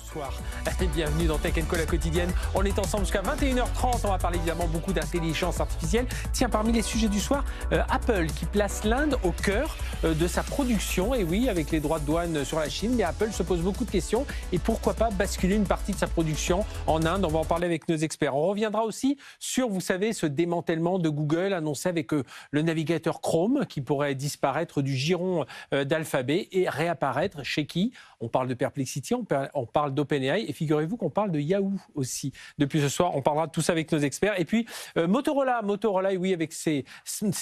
Bonsoir et bienvenue dans Tech & Co, la quotidienne. On est ensemble jusqu'à 21h30. On va parler évidemment beaucoup d'intelligence artificielle. Tiens, parmi les sujets du soir, Apple qui place l'Inde au cœur de sa production. Et oui, avec les droits de douane sur la Chine, mais Apple se pose beaucoup de questions. Et pourquoi pas basculer une partie de sa production en Inde? On va en parler avec nos experts. On reviendra aussi sur, vous savez, ce démantèlement de Google annoncé avec le navigateur Chrome qui pourrait disparaître du giron d'Alphabet et réapparaître chez qui? On parle de Perplexity, on parle d'OpenAI et figurez-vous qu'on parle de Yahoo aussi. Depuis ce soir, on parlera de tout ça avec nos experts. Et puis Motorola, oui, avec ses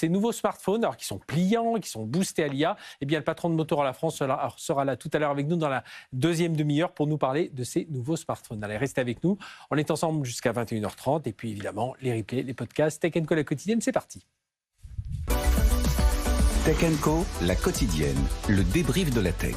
nouveaux smartphones, alors qui sont pliants, qui sont boostés à l'IA. Eh bien, le patron de Motorola France sera là tout à l'heure avec nous dans la deuxième demi-heure pour nous parler de ces nouveaux smartphones. Allez, restez avec nous. On est ensemble jusqu'à 21h30 et puis évidemment les replays, les podcasts. Tech & Co, la quotidienne, c'est parti. Tech & Co, la quotidienne, le débrief de la tech.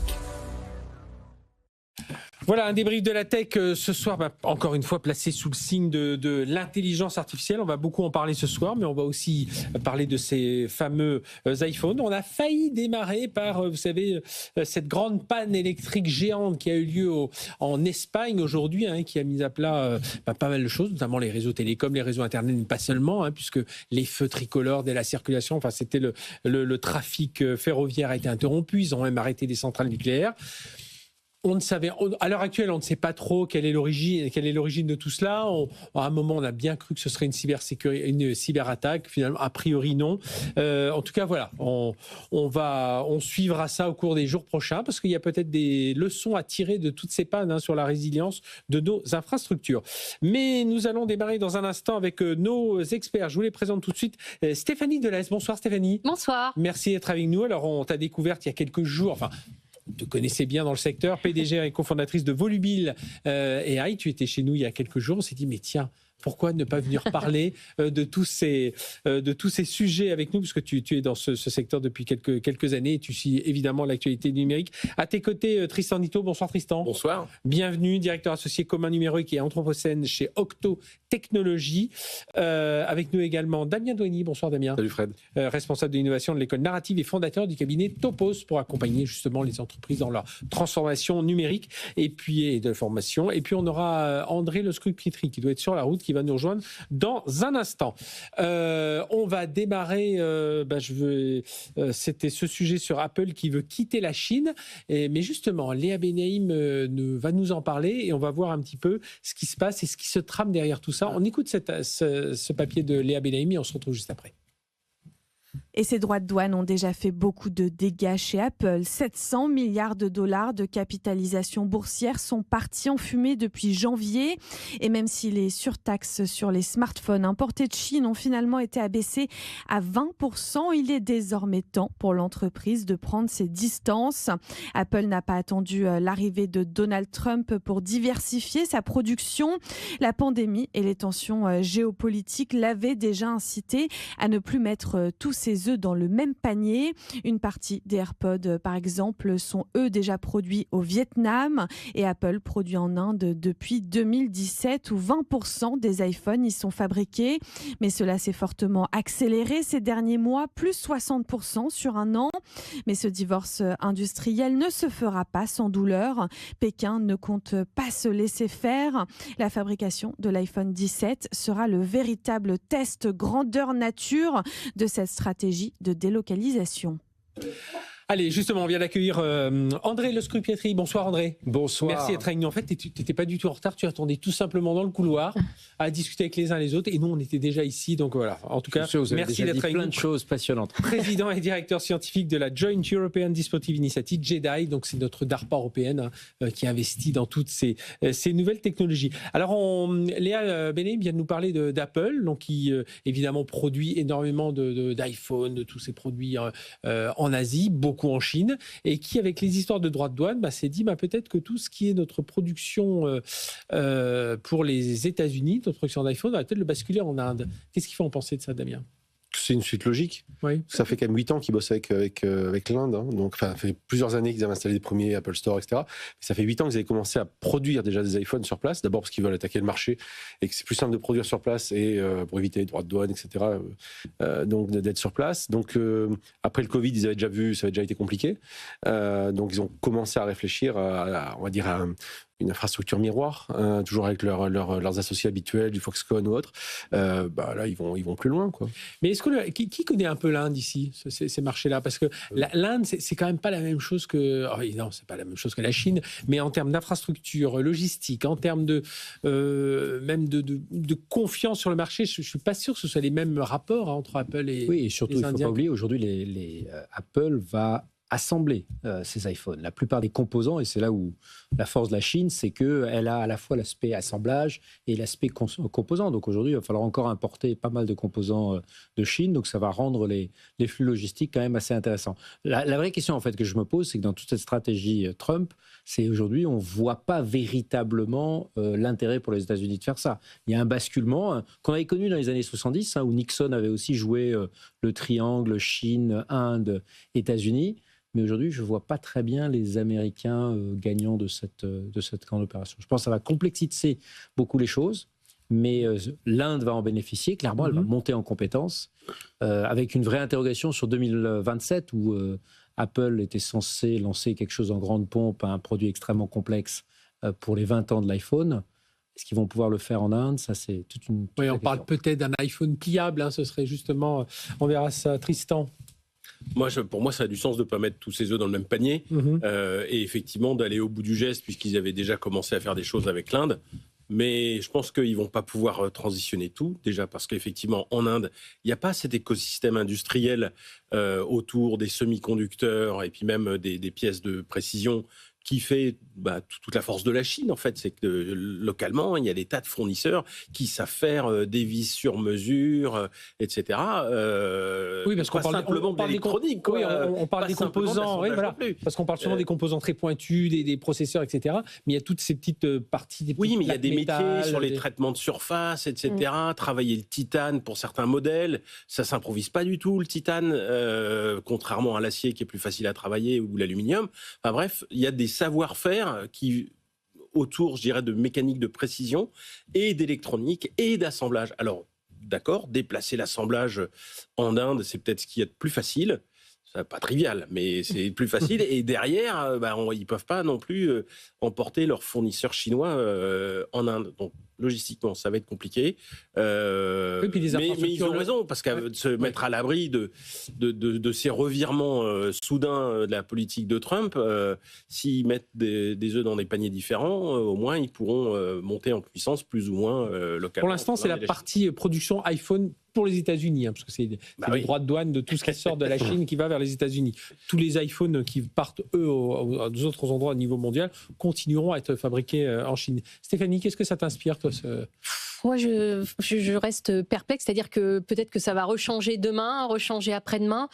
Voilà, un débrief de la tech ce soir, encore une fois placé sous le signe de l'intelligence artificielle. On va beaucoup en parler ce soir, mais on va aussi parler de ces fameux iPhones. On a failli démarrer par, vous savez, cette grande panne électrique géante qui a eu lieu en Espagne aujourd'hui, qui a mis à plat pas mal de choses, notamment les réseaux télécoms, les réseaux Internet, mais pas seulement, puisque les feux tricolores dès la circulation, enfin c'était le trafic ferroviaire a été interrompu, ils ont même arrêté des centrales nucléaires. À l'heure actuelle, on ne sait pas trop quelle est l'origine de tout cela. À un moment, on a bien cru que ce serait une cyberattaque. Finalement, a priori, non. En tout cas, voilà, on suivra ça au cours des jours prochains parce qu'il y a peut-être des leçons à tirer de toutes ces pannes sur la résilience de nos infrastructures. Mais nous allons démarrer dans un instant avec nos experts. Je vous les présente tout de suite. Stéphanie Delesse. Bonsoir Stéphanie. Bonsoir. Merci d'être avec nous. Alors, on t'a découverte il y a quelques jours. Te connaissez bien dans le secteur, PDG et cofondatrice de Volubil AI. Tu étais chez nous il y a quelques jours. On s'est dit, mais tiens, pourquoi ne pas venir parler de tous ces sujets avec nous, parce que tu es dans ce secteur depuis quelques années et tu suis évidemment l'actualité numérique. À tes côtés, Tristan Nitto. Bonsoir Tristan. Bonsoir. Bienvenue, directeur associé commun numérique et anthropocène chez Octo Technologies. Avec nous également Damien Douany. Bonsoir Damien. Salut Fred. Responsable de l'innovation de l'école narrative et fondateur du cabinet Topos pour accompagner justement les entreprises dans leur transformation numérique et de la formation. Et puis on aura André Le Scrupietri qui doit être sur la route, qui va nous rejoindre dans un instant. On va démarrer, c'était ce sujet sur Apple qui veut quitter la Chine, mais justement, Léa Benaïm va nous en parler et on va voir un petit peu ce qui se passe et ce qui se trame derrière tout ça. On écoute ce papier de Léa Benaïm et on se retrouve juste après. Et ces droits de douane ont déjà fait beaucoup de dégâts chez Apple. 700 milliards de dollars de capitalisation boursière sont partis en fumée depuis janvier. Et même si les surtaxes sur les smartphones importés de Chine ont finalement été abaissées à 20%, il est désormais temps pour l'entreprise de prendre ses distances. Apple n'a pas attendu l'arrivée de Donald Trump pour diversifier sa production. La pandémie et les tensions géopolitiques l'avaient déjà incité à ne plus mettre tous ses œufs dans le même panier. Une partie des AirPods, par exemple, sont eux déjà produits au Vietnam et Apple produit en Inde depuis 2017 où 20% des iPhones y sont fabriqués. Mais cela s'est fortement accéléré ces derniers mois, plus 60% sur un an. Mais ce divorce industriel ne se fera pas sans douleur. Pékin ne compte pas se laisser faire. La fabrication de l'iPhone 17 sera le véritable test grandeur nature de cette stratégie de délocalisation. Allez, justement, on vient d'accueillir André Le Scrupietri. Bonsoir André. Bonsoir. Merci d'être avec nous. En fait, tu n'étais pas du tout en retard, tu attendais tout simplement dans le couloir à discuter avec les uns les autres et nous, on était déjà ici. Donc voilà, en tout cas, merci d'être avec nous. Plein de choses passionnantes. Président et directeur scientifique de la Joint European Disruptive Initiative, JEDI, donc c'est notre DARPA européenne qui investit dans toutes ces nouvelles technologies. Alors, Léa Benaïm vient de nous parler d'Apple, donc qui évidemment produit énormément d'iPhone, de tous ces produits en Asie, beaucoup en Chine, et qui, avec les histoires de droits de douane, s'est dit peut-être que tout ce qui est notre production pour les États-Unis, notre production d'iPhone, va peut-être le basculer en Inde. Qu'est-ce qu'il faut en penser de ça, Damien ? C'est une suite logique. Oui. Ça fait quand même 8 ans qu'ils bossent avec l'Inde. Donc, ça fait plusieurs années qu'ils avaient installé les premiers Apple Store, etc. Ça fait 8 ans qu'ils avaient commencé à produire déjà des iPhones sur place. D'abord parce qu'ils veulent attaquer le marché et que c'est plus simple de produire sur place et pour éviter les droits de douane, etc. Donc, d'être sur place. Donc, après le Covid, ils avaient déjà vu, ça avait déjà été compliqué. Donc, ils ont commencé à réfléchir on va dire, une infrastructure miroir, toujours avec leurs associés habituels, du Foxconn ou autre. Là, ils vont plus loin, quoi. Mais est-ce que qui connaît un peu l'Inde ici, ces marchés-là? Parce que l'Inde, c'est quand même pas la même chose que... Oh, non, c'est pas la même chose que la Chine, mais en termes d'infrastructure, logistique, en termes même de confiance sur le marché, je suis pas sûr que ce soit les mêmes rapports entre Apple et Oui, et surtout, les il ne faut Indiens. pas oublier, aujourd'hui, Apple va assembler ces iPhones. La plupart des composants, et c'est là où la force de la Chine, c'est qu'elle a à la fois l'aspect assemblage et l'aspect composant. Donc aujourd'hui, il va falloir encore importer pas mal de composants de Chine, donc ça va rendre les flux logistiques quand même assez intéressants. La vraie question en fait que je me pose, c'est que dans toute cette stratégie Trump, c'est aujourd'hui, on ne voit pas véritablement l'intérêt pour les États-Unis de faire ça. Il y a un basculement qu'on avait connu dans les années 70, où Nixon avait aussi joué le triangle Chine, Inde, États-Unis. Mais aujourd'hui, je ne vois pas très bien les Américains gagnant de cette grande opération. Je pense que ça va complexifier beaucoup les choses, mais l'Inde va en bénéficier. Clairement, elle va monter en compétences, avec une vraie interrogation sur 2027, où Apple était censé lancer quelque chose en grande pompe, un produit extrêmement complexe pour les 20 ans de l'iPhone. Est-ce qu'ils vont pouvoir le faire en Inde? Ça, c'est toute une... Oui, on parle peut-être d'un iPhone pliable, ce serait justement... On verra ça. Tristan? Pour moi, ça a du sens de ne pas mettre tous ses œufs dans le même panier et effectivement d'aller au bout du geste, puisqu'ils avaient déjà commencé à faire des choses avec l'Inde. Mais je pense qu'ils ne vont pas pouvoir transitionner tout, déjà parce qu'effectivement, en Inde, il n'y a pas cet écosystème industriel autour des semi-conducteurs et puis même des pièces de précision qui fait toute la force de la Chine, en fait. C'est que localement, il y a des tas de fournisseurs qui savent faire des vis sur mesure, etc. Oui, parce qu'on parle d'électronique. Oui, on parle des composants. Oui, voilà. Parce qu'on parle souvent des composants très pointus, des processeurs, etc. Mais il y a toutes ces petites parties. Oui, mais il y a des métiers sur les traitements de surface, etc. Travailler le titane pour certains modèles, ça s'improvise pas du tout, le titane, contrairement à l'acier qui est plus facile à travailler ou l'aluminium. Enfin bref, il y a des savoir-faire qui autour, je dirais, de mécanique de précision et d'électronique et d'assemblage. Alors, d'accord, déplacer l'assemblage en Inde, c'est peut-être ce qu'il y a de plus facile. C'est pas trivial, mais c'est plus facile. Et derrière, ils peuvent pas non plus emporter leurs fournisseurs chinois en Inde. Donc, logistiquement, ça va être compliqué. Oui, puis mais ils ont raison, parce que se mettre à l'abri de ces revirements soudains de la politique de Trump, s'ils mettent des œufs dans des paniers différents, au moins ils pourront monter en puissance plus ou moins localement. Pour l'instant, c'est la partie production iPhone pour les États-Unis, parce que c'est les droits de douane de tout ce qui sort de la Chine qui va vers les États-Unis. Tous les iPhones qui partent, eux, aux autres endroits au niveau mondial, continueront à être fabriqués en Chine. Stéphanie, qu'est-ce que ça t'inspire, toi, Moi, je reste perplexe, c'est-à-dire que peut-être que ça va rechanger demain, rechanger après-demain.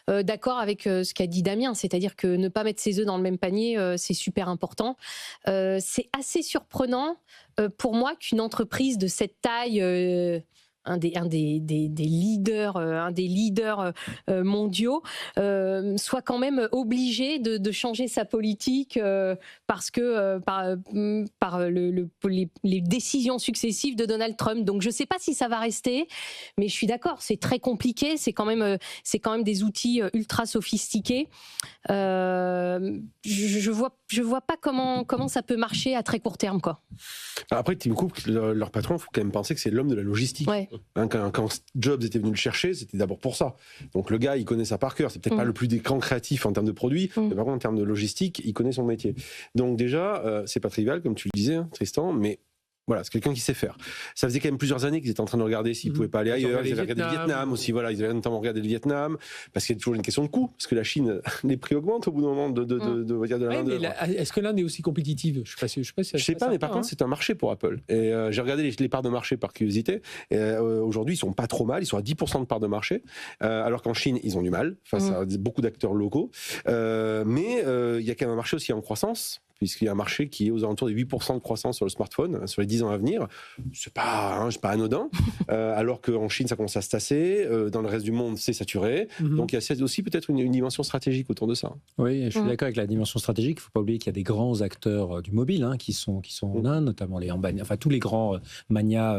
D'accord avec ce qu'a dit Damien, c'est-à-dire que ne pas mettre ses œufs dans le même panier, c'est super important. C'est assez surprenant pour moi qu'une entreprise de cette taille... un des leaders mondiaux soit quand même obligé de changer sa politique parce que par les décisions successives de Donald Trump. Donc je ne sais pas si ça va rester, mais je suis d'accord, c'est très compliqué, c'est quand même des outils ultra sophistiqués. Je vois pas comment ça peut marcher à très court terme, quoi. Après, Tim Cook, leur patron, il faut quand même penser que c'est l'homme de la logistique. Ouais. Quand Jobs était venu le chercher, c'était d'abord pour ça. Donc le gars, il connaît ça par cœur. C'est peut-être pas le plus grand créatif en termes de produits, mais par contre, en termes de logistique, il connaît son métier. Donc déjà, c'est pas trivial, comme tu le disais, Tristan, mais voilà, c'est quelqu'un qui sait faire. Ça faisait quand même plusieurs années qu'ils étaient en train de regarder s'ils pouvaient pas aller ailleurs. Ils avaient regardé le Vietnam aussi. Voilà, ils avaient notamment regardé le Vietnam parce qu'il y a toujours une question de coût, parce que la Chine, les prix augmentent au bout d'un moment de la main-d'œuvre. Est-ce que l'Inde est aussi compétitive? Je sais pas, mais par contre, c'est un marché pour Apple. Et j'ai regardé les parts de marché par curiosité. Aujourd'hui, ils sont pas trop mal. Ils sont à 10% de parts de marché, alors qu'en Chine, ils ont du mal face à beaucoup d'acteurs locaux. Mais il y a quand même un marché aussi en croissance, puisqu'il y a un marché qui est aux alentours de 8% de croissance sur le smartphone sur les 10 ans à venir. C'est pas anodin. Alors qu'en Chine, ça commence à se tasser. Dans le reste du monde, c'est saturé. Donc il y a aussi peut-être une dimension stratégique autour de ça. Oui, je suis d'accord avec la dimension stratégique. Il ne faut pas oublier qu'il y a des grands acteurs du mobile qui sont en Inde, notamment les Ambani. Enfin, tous les grands manias,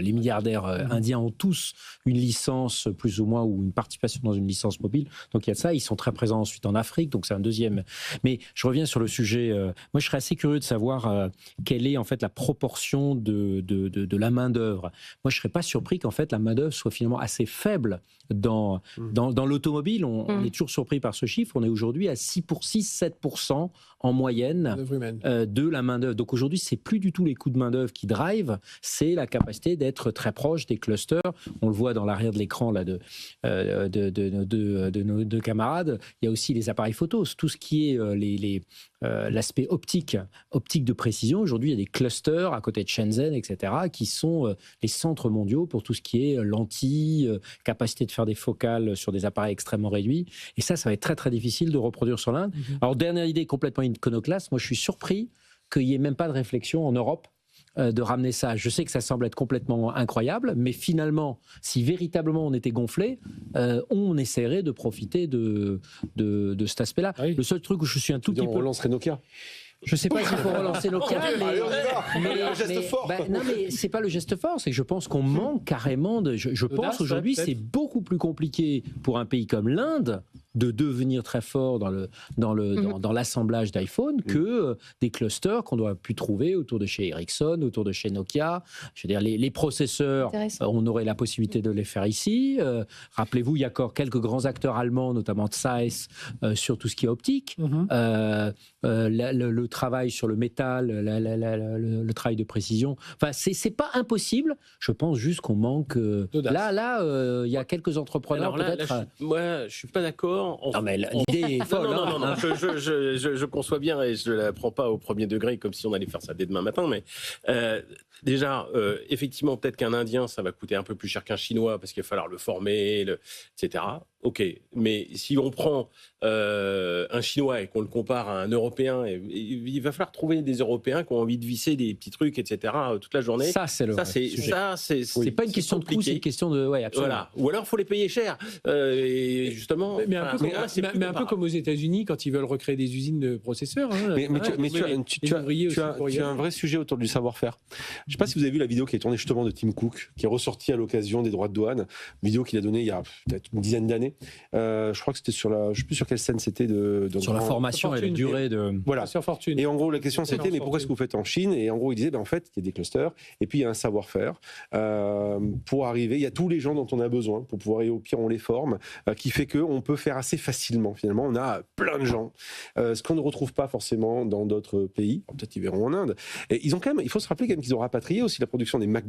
les milliardaires indiens ont tous une licence, plus ou moins, ou une participation dans une licence mobile. Donc il y a de ça. Ils sont très présents ensuite en Afrique. Donc c'est un deuxième. Mais je reviens sur le sujet sujet. Moi, je serais assez curieux de savoir quelle est en fait la proportion de la main-d'œuvre. Moi, je ne serais pas surpris qu'en fait la main-d'œuvre soit finalement assez faible dans l'automobile. On est toujours surpris par ce chiffre. On est aujourd'hui à 6-7% en moyenne de la main-d'œuvre. Donc aujourd'hui, c'est plus du tout les coûts de main-d'œuvre qui drive, c'est la capacité d'être très proche des clusters. On le voit dans l'arrière de l'écran là de nos deux camarades. Il y a aussi les appareils photos, tout ce qui est l'aspect optique de précision. Aujourd'hui, il y a des clusters à côté de Shenzhen, etc., qui sont les centres mondiaux pour tout ce qui est lentilles, capacité de faire des focales sur des appareils extrêmement réduits. Et ça va être très, très difficile de reproduire sur l'Inde. Alors, dernière idée complètement iconoclaste, moi, je suis surpris qu'il n'y ait même pas de réflexion en Europe de ramener ça. Je sais que ça semble être complètement incroyable, mais finalement, si véritablement on était gonflé, on essaierait de profiter de cet aspect-là. Le seul truc où je suis un tout petit peu... On relancerait Nokia. Je ne sais pas s'il faut relancer Nokia, le geste fort. Non, mais c'est pas le geste fort, c'est que je pense qu'on manque carrément de. Je pense aujourd'hui, c'est beaucoup plus compliqué pour un pays comme l'Inde de devenir très fort dans l'assemblage d'iPhone que des clusters qu'on doit pu trouver autour de chez Ericsson, autour de chez Nokia. Je veux dire, les processeurs, on aurait la possibilité de les faire ici. Rappelez-vous, il y a encore quelques grands acteurs allemands, notamment Zeiss, sur tout ce qui est optique. Le travail sur le métal, le travail de précision. Enfin, c'est pas impossible. Je pense juste qu'on manque. Là, il y a quelques entrepreneurs peut-être. Moi, je suis pas d'accord. Non, mais l'idée est folle. Non. Je conçois bien et je la prends pas au premier degré comme si on allait faire ça dès demain matin. Mais déjà, effectivement, peut-être qu'un Indien, ça va coûter un peu plus cher qu'un Chinois parce qu'il va falloir le former, etc. Ok, mais si on prend un Chinois et qu'on le compare à un Européen, il va falloir trouver des Européens qui ont envie de visser des petits trucs, etc. toute la journée. Ça, c'est le sujet. C'est pas une question de coût, c'est une question de... Ouais, absolument. Voilà. Ou alors, il faut les payer cher. Et justement... Mais un peu comme aux États-Unis quand ils veulent recréer des usines de processeurs. Tu as un vrai sujet autour du savoir-faire. Je ne sais pas si vous avez vu la vidéo qui est tournée justement de Tim Cook, qui est ressortie à l'occasion des droits de douane. Une vidéo qu'il a donnée il y a peut-être une dizaine d'années. Je crois que c'était je ne sais plus sur quelle scène c'était. Sur la formation et la durée de... Voilà. Et en gros, la question c'était, mais pourquoi est-ce que vous faites en Chine? Et en gros, il disait, en fait, il y a des clusters, et puis il y a un savoir-faire pour arriver. Il y a tous les gens dont on a besoin pour pouvoir, et au pire, on les forme, qui fait qu'on peut faire assez facilement. Finalement, on a plein de gens. Ce qu'on ne retrouve pas forcément dans d'autres pays. Peut-être ils verront en Inde. Et ils ont quand même, il faut se rappeler quand même qu'ils ont rapatrié aussi la production des Mac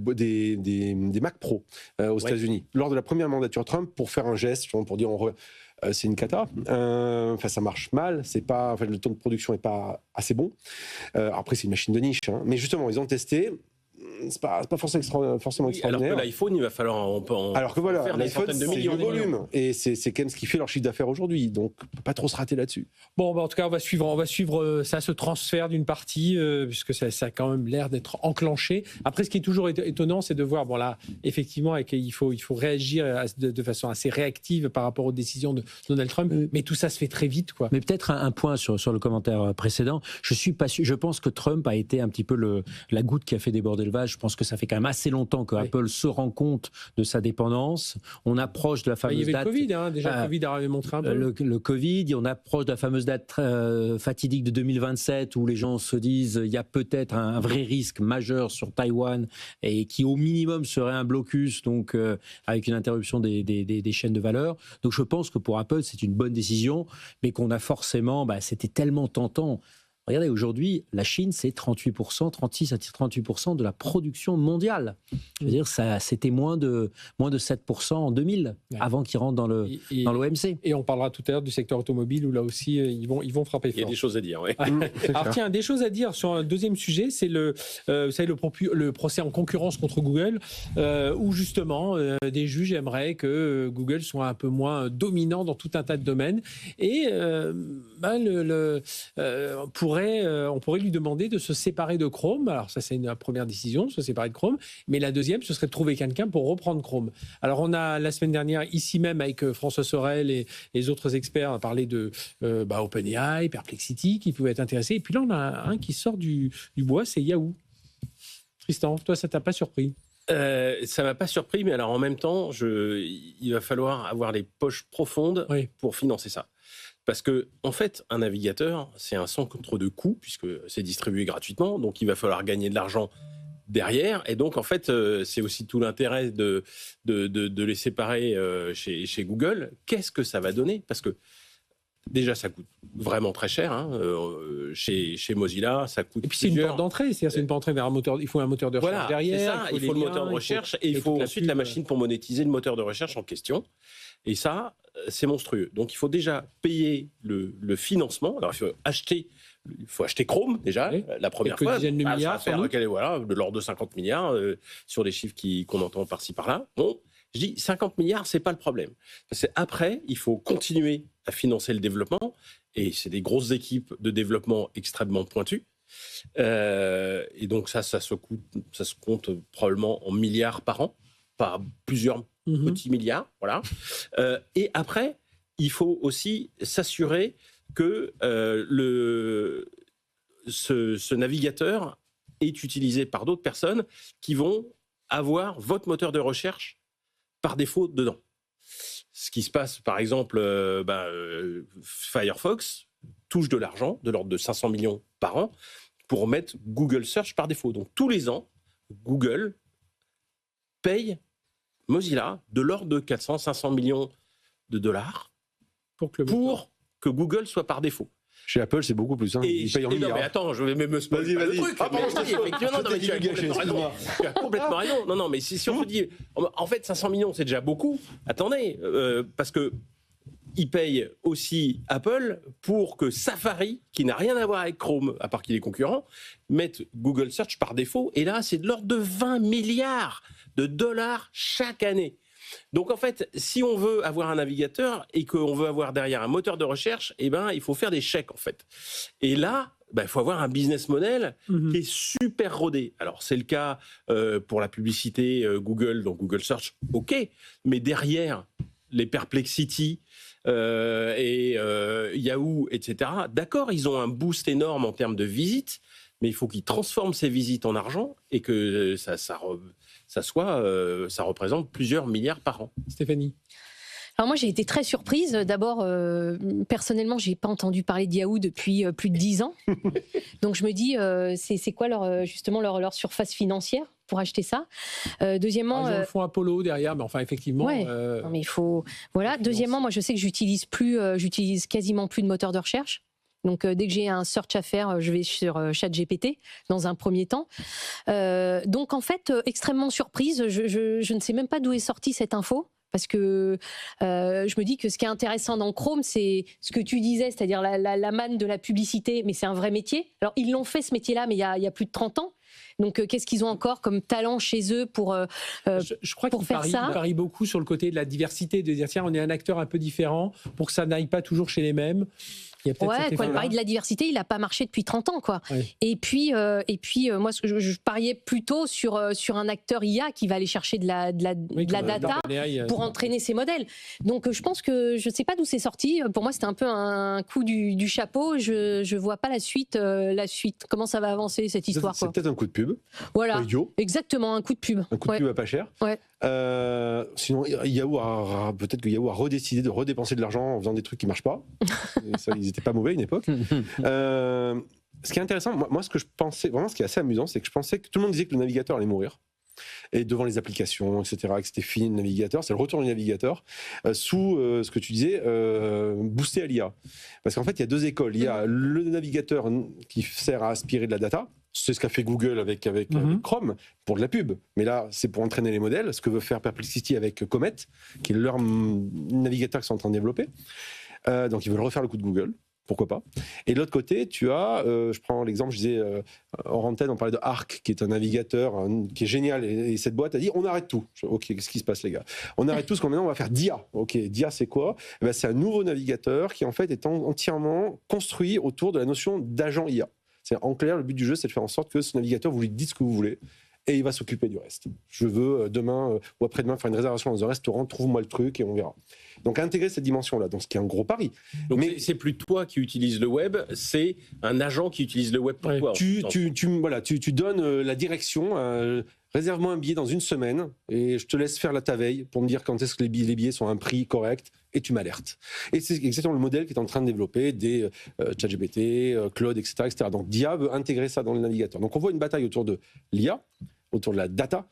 Pro aux États-Unis lors de la première mandature Trump pour faire un geste, pour dire c'est une cata. Ça marche mal. Le taux de production n'est pas assez bon. Après, c'est une machine de niche. Mais justement, ils ont testé. C'est pas forcément extraordinaire. Alors que l'iPhone, il va falloir faire l'iPhone, c'est le volume. Et c'est quand même ce qui fait leur chiffre d'affaires aujourd'hui. Donc, on ne peut pas trop se rater là-dessus. Bon, en tout cas, on va suivre ça, ce transfert d'une partie, puisque ça a quand même l'air d'être enclenché. Après, ce qui est toujours étonnant, c'est de voir, là, effectivement, il faut réagir de façon assez réactive par rapport aux décisions de Donald Trump. Mais tout ça se fait très vite, quoi. Mais peut-être un point sur le commentaire précédent. Je pense que Trump a été un petit peu la goutte qui a fait déborder le vase. Je pense que ça fait quand même assez longtemps que Apple se rend compte de sa dépendance. On approche de la fameuse date... Il y avait le Covid, déjà le Covid avait montré un peu. Le Covid, on approche de la fameuse date fatidique de 2027 où les gens se disent il y a peut-être un vrai risque majeur sur Taïwan et qui au minimum serait un blocus, donc avec une interruption des chaînes de valeur. Donc je pense que pour Apple, c'est une bonne décision, mais qu'on a forcément... c'était tellement tentant. Regardez, aujourd'hui, la Chine, c'est 36 à 38% de la production mondiale. Je veux dire, c'était moins de 7% en 2000, avant qu'ils rentrent dans l'OMC. Et on parlera tout à l'heure du secteur automobile, où là aussi, ils vont frapper fort. Il y a des choses à dire, oui. Alors tiens, des choses à dire sur un deuxième sujet, c'est le procès en concurrence contre Google, où justement, des juges aimeraient que Google soit un peu moins dominant dans tout un tas de domaines. Et on pourrait lui demander de se séparer de Chrome. Alors ça, c'est une première décision, se séparer de Chrome. Mais la deuxième, ce serait de trouver quelqu'un pour reprendre Chrome. Alors on a, la semaine dernière, ici même, avec François Sorel et les autres experts, parlé de OpenAI, Perplexity, qui pouvaient être intéressés. Et puis là, on a un qui sort du bois, c'est Yahoo. Tristan, toi, ça t'a pas surpris? Ça m'a pas surpris, mais alors en même temps, il va falloir avoir les poches profondes pour financer ça. Parce que, en fait, un navigateur, c'est un centre de coûts, puisque c'est distribué gratuitement, donc il va falloir gagner de l'argent derrière. Et donc, en fait, c'est aussi tout l'intérêt de les séparer chez Google. Qu'est-ce que ça va donner ? Parce que, déjà, ça coûte vraiment très cher. Hein. Chez Mozilla, ça coûte. Et puis c'est une porte d'entrée, c'est-à-dire c'est une porte d'entrée vers un moteur. Il faut un moteur de recherche derrière. C'est ça, il faut le moteur de recherche et il faut ensuite la machine pour monétiser le moteur de recherche en question. Et ça, c'est monstrueux. Donc il faut déjà payer le financement. Alors il faut acheter Chrome déjà, la première fois. Dizaines de milliards, voilà, de l'ordre de 50 milliards sur les chiffres qu'on entend par-ci par-là. Bon, je dis 50 milliards, c'est pas le problème. C'est après, il faut continuer à financer le développement, et c'est des grosses équipes de développement extrêmement pointues. Et donc ça se compte probablement en milliards par an, pas plusieurs petits milliards, voilà. Et après, il faut aussi s'assurer que ce navigateur est utilisé par d'autres personnes qui vont avoir votre moteur de recherche par défaut dedans. Ce qui se passe, par exemple, Firefox touche de l'argent, de l'ordre de 500 millions par an, pour mettre Google Search par défaut. Donc tous les ans, Google paye Mozilla de l'ordre de 400-500 millions de dollars pour que Google soit par défaut. Chez Apple, c'est beaucoup plus. Hein. Ils payent en milliards. Non, mais attends, je vais me spoiler le truc. Tu as complètement raison. Non, mais si on se dit, en fait, 500 millions, c'est déjà beaucoup. Attendez, parce que ils payent aussi Apple pour que Safari, qui n'a rien à voir avec Chrome, à part qu'il est concurrent, mette Google Search par défaut. Et là, c'est de l'ordre de 20 milliards de dollars chaque année. Donc en fait, si on veut avoir un navigateur et qu'on veut avoir derrière un moteur de recherche, il faut faire des chèques en fait. Et là, il faut avoir un business model qui est super rodé. Alors c'est le cas pour la publicité Google, donc Google Search, ok, mais derrière les Perplexity et Yahoo, etc. D'accord, ils ont un boost énorme en termes de visites, mais il faut qu'ils transforment ces visites en argent et que ça représente plusieurs milliards par an. Stéphanie. Alors moi j'ai été très surprise. D'abord, personnellement, j'ai pas entendu parler de Yahoo depuis plus de 10 ans. Donc je me dis, c'est quoi leur surface financière pour acheter ça. Deuxièmement, ils ont le fonds Apollo derrière, mais enfin effectivement. Ouais, mais il faut. Voilà. Deuxièmement, moi je sais que j'utilise quasiment plus de moteur de recherche. Donc, dès que j'ai un search à faire, je vais sur ChatGPT dans un premier temps. Donc, en fait, extrêmement surprise. Je ne sais même pas d'où est sortie cette info. Parce que je me dis que ce qui est intéressant dans Chrome, c'est ce que tu disais, c'est-à-dire la manne de la publicité, mais c'est un vrai métier. Alors, ils l'ont fait ce métier-là, mais il y a plus de 30 ans. Donc, qu'est-ce qu'ils ont encore comme talent chez eux pour je crois qu'ils parient beaucoup sur le côté de la diversité, de dire tiens, on est un acteur un peu différent pour que ça n'aille pas toujours chez les mêmes. Il parler de la diversité, il n'a pas marché depuis 30 ans, quoi. Ouais. Et puis, moi, je pariais plutôt sur un acteur IA qui va aller chercher de la data pour entraîner ses modèles. Donc, je pense que je ne sais pas d'où c'est sorti. Pour moi, c'était un peu un coup du chapeau. Je ne vois pas la suite. Comment ça va avancer, cette histoire, c'est peut-être un coup de pub. Voilà. Idiot. Exactement, un coup de pub. Un coup de pub à pas cher. Ouais. Sinon, peut-être que Yahoo a redécidé de redépenser de l'argent en faisant des trucs qui ne marchent pas. Ça, ils n'étaient pas mauvais à une époque. Ce qui est intéressant, moi, ce que je pensais, vraiment, ce qui est assez amusant, c'est que je pensais que tout le monde disait que le navigateur allait mourir. Et devant les applications, etc., que c'était fini le navigateur, c'est le retour du navigateur, sous ce que tu disais, boosté à l'IA. Parce qu'en fait, il y a deux écoles. Il y a le navigateur qui sert à aspirer de la data. C'est ce qu'a fait Google avec Chrome pour de la pub. Mais là, c'est pour entraîner les modèles. Ce que veut faire Perplexity avec Comet, qui est leur navigateur qu'ils sont en train de développer. Donc, ils veulent refaire le coup de Google. Pourquoi pas. Et de l'autre côté, tu as, je prends l'exemple, je disais, hors antenne, on parlait de Arc, qui est un navigateur qui est génial. Et cette boîte a dit, on arrête tout. Ok, qu'est-ce qui se passe, les gars? On arrête tout, parce qu'on maintenant, on va faire Dia. Ok, Dia, c'est quoi? C'est un nouveau navigateur qui, en fait, est entièrement construit autour de la notion d'agent IA. C'est en clair, le but du jeu, c'est de faire en sorte que ce navigateur, vous lui dites ce que vous voulez et il va s'occuper du reste. Je veux demain ou après-demain faire une réservation dans un restaurant, trouve-moi le truc et on verra. Donc intégrer cette dimension-là, donc ce qui est un gros pari. Donc mais c'est plus toi qui utilise le web, c'est un agent qui utilise le web pour toi. Tu donnes la direction. Réserve-moi un billet dans une semaine et je te laisse faire ta veille pour me dire quand est-ce que les billets sont à un prix correct et tu m'alertes. Et c'est exactement le modèle qui est en train de développer des ChatGPT, Claude, etc., etc. Donc Dia veut intégrer ça dans le navigateur. Donc on voit une bataille autour de l'IA, autour de la data,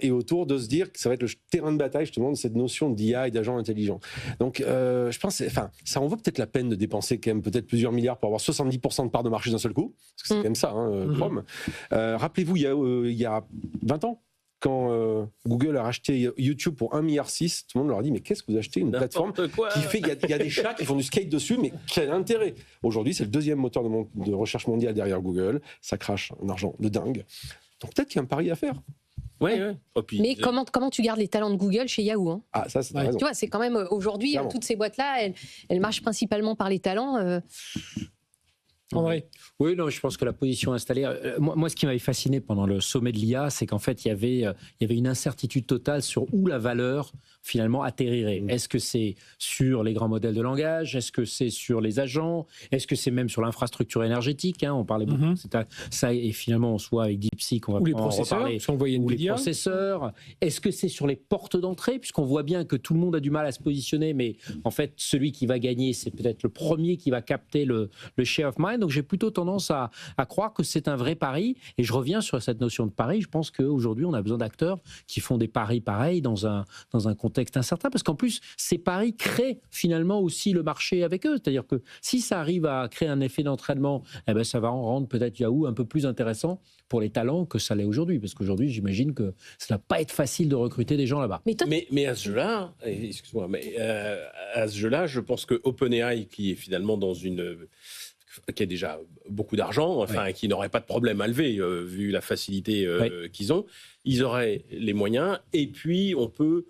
et autour de se dire que ça va être le terrain de bataille justement de cette notion d'IA et d'agent intelligent. Donc je pense, ça en vaut peut-être la peine de dépenser quand même peut-être plusieurs milliards pour avoir 70% de part de marché d'un seul coup, parce que c'est quand même ça, Chrome. Rappelez-vous, il y a 20 ans, quand Google a racheté YouTube pour 1,6 milliard, tout le monde leur a dit mais qu'est-ce que vous achetez une plateforme qui fait, il y a des chats qui font du skate dessus, mais quel intérêt? Aujourd'hui, c'est le deuxième moteur de recherche mondial derrière Google, ça crache un argent de dingue. Donc peut-être qu'il y a un pari à faire. Ouais. Oh, puis, Mais comment tu gardes les talents de Google chez Yahoo, hein? Ah, ça, c'est raison. Tu vois, c'est quand même aujourd'hui, Clairement. toutes ces boîtes-là, elles marchent principalement par les talents. André. Oui, non, je pense que la position installée. Moi, ce qui m'avait fasciné pendant le sommet de l'IA, c'est qu'en fait, il y avait une incertitude totale sur où la valeur finalement atterrirait. Est-ce que c'est sur les grands modèles de langage? Est-ce que c'est sur les agents? Est-ce que c'est même sur l'infrastructure énergétique, hein? On parlait beaucoup de ça, et finalement, on se voit avec DeepSeek, on va Ou les en processeurs, reparler. parce qu'on voyait Ou les Nvidia. processeurs. Est-ce que c'est sur les portes d'entrée, puisqu'on voit bien que tout le monde a du mal à se positionner, mais en fait, celui qui va gagner, c'est peut-être le premier qui va capter le share of mind. Donc, j'ai plutôt tendance à croire que c'est un vrai pari. Et je reviens sur cette notion de pari. Je pense qu'aujourd'hui, on a besoin d'acteurs qui font des paris pareils dans un contexte incertain, parce qu'en plus, ces paris créent finalement aussi le marché avec eux. C'est-à-dire que si ça arrive à créer un effet d'entraînement, ça va en rendre peut-être Yahoo un peu plus intéressant pour les talents que ça l'est aujourd'hui. Parce qu'aujourd'hui, j'imagine que ça ne va pas être facile de recruter des gens là-bas. Mais à ce jeu-là, excuse-moi, mais à ce jeu-là, je pense que OpenAI, qui est finalement qui a déjà beaucoup d'argent, qui n'aurait pas de problème à lever, vu la facilité qu'ils ont, ils auraient les moyens. Et puis, on peut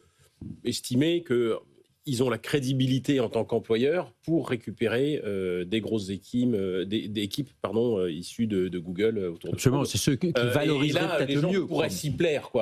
estimer qu'ils ont la crédibilité en tant qu'employeur pour récupérer des grosses équipes, issues de Google autour de Absolument, c'est ceux qui valoriseraient peut-être le mieux. Les gens pourraient s'y plaire,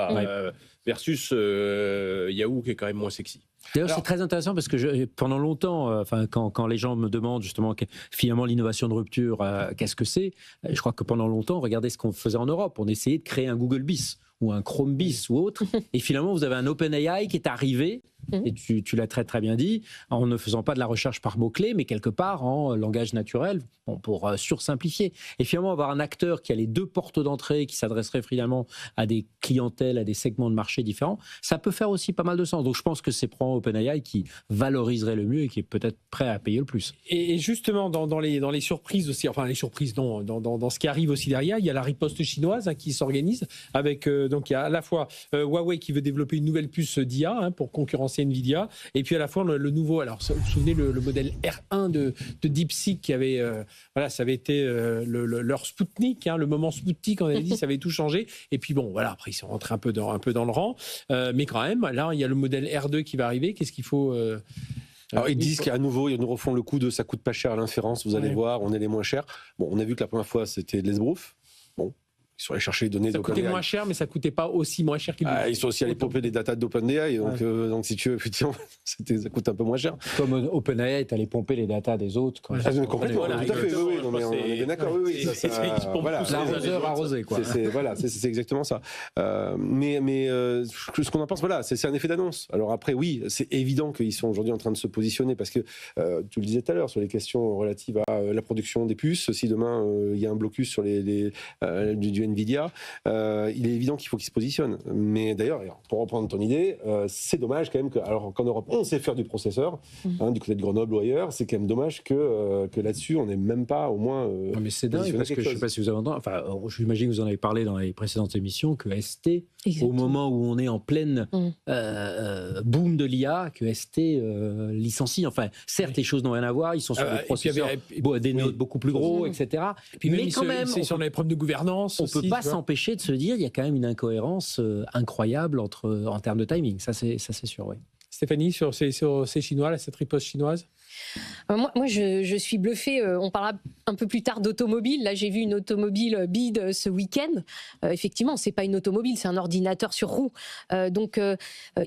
versus Yahoo, qui est quand même moins sexy. D'ailleurs, c'est très intéressant parce que pendant longtemps, quand les gens me demandent justement finalement l'innovation de rupture, qu'est-ce que c'est? Je crois que pendant longtemps, regardez ce qu'on faisait en Europe. On essayait de créer un Google Bis ou un Chrome Bis ou autre. Et finalement, vous avez un OpenAI qui est arrivé, et tu l'as très très bien dit, en ne faisant pas de la recherche par mots-clés, mais quelque part en langage naturel, pour sursimplifier. Et finalement, avoir un acteur qui a les deux portes d'entrée, qui s'adresserait finalement à des clientèles, à des segments de marché différents, ça peut faire aussi pas mal de sens. Donc je pense que c'est probablement OpenAI qui valoriserait le mieux et qui est peut-être prêt à payer le plus. Et justement, dans les surprises aussi, enfin les surprises, non, dans ce qui arrive aussi derrière, il y a la riposte chinoise qui s'organise avec, donc il y a à la fois Huawei qui veut développer une nouvelle puce d'IA pour concurrencer Nvidia, et puis à la fois le nouveau, alors vous vous souvenez le modèle R1 de DeepSeek qui avait, ça avait été leur Spoutnik, le moment Spoutnik, on avait dit, ça avait tout changé, et puis bon, voilà, après ils sont rentrés un peu dans le rang, mais quand même, là il y a le modèle R2 qui va arriver, qu'est-ce qu'il faut... Alors ils disent qu'à nouveau, ils nous refont le coup de ça coûte pas cher à l'inférence, vous allez voir, on est les moins chers. Bon, on a vu que la première fois c'était de l'esbrouf. Bon, ils sont allés chercher les données d'OpenAI. Ça coûtait moins cher, mais ça coûtait pas aussi moins cher qu'ils ils sont aussi allés pomper des datas d'OpenAI, donc si tu veux, effectivement, ça coûte un peu moins cher. Comme OpenAI est allé pomper les datas des autres. Complètement, tout à fait, oui, non, mais on est d'accord, oui. L'arroseur arrosé, quoi. C'est exactement ça. Mais ce qu'on en pense, c'est un effet d'annonce. Alors après, oui, c'est évident qu'ils sont aujourd'hui en train de se positionner parce que, tu le disais tout à l'heure, sur les questions relatives à la production des puces, si demain il y a un blocus sur du Nvidia, il est évident qu'il faut qu'ils se positionnent. Mais d'ailleurs, pour reprendre ton idée, c'est dommage quand même qu'en Europe, on sait faire du processeur, du côté de Grenoble ou ailleurs, c'est quand même dommage que là-dessus, on n'ait même pas au moins... mais c'est dingue, parce que je ne sais pas si vous avez entendu, j'imagine que vous en avez parlé dans les précédentes émissions, que ST, au moment où on est en pleine boom de l'IA, que ST licencie. Enfin, certes, les choses n'ont rien à voir, ils sont sur des processeurs, des nodes beaucoup plus gros, etc. Puis mais quand même, c'est sur les preuves de gouvernance. On ne peut pas s'empêcher de se dire qu'il y a quand même une incohérence incroyable en termes de timing. Ça, c'est sûr, oui. Stéphanie, sur ces Chinois, cette riposte chinoise? Moi, je suis bluffée. On parlera un peu plus tard d'automobile. Là, j'ai vu une automobile bid ce week-end. Effectivement, c'est pas une automobile, c'est un ordinateur sur roue. Donc,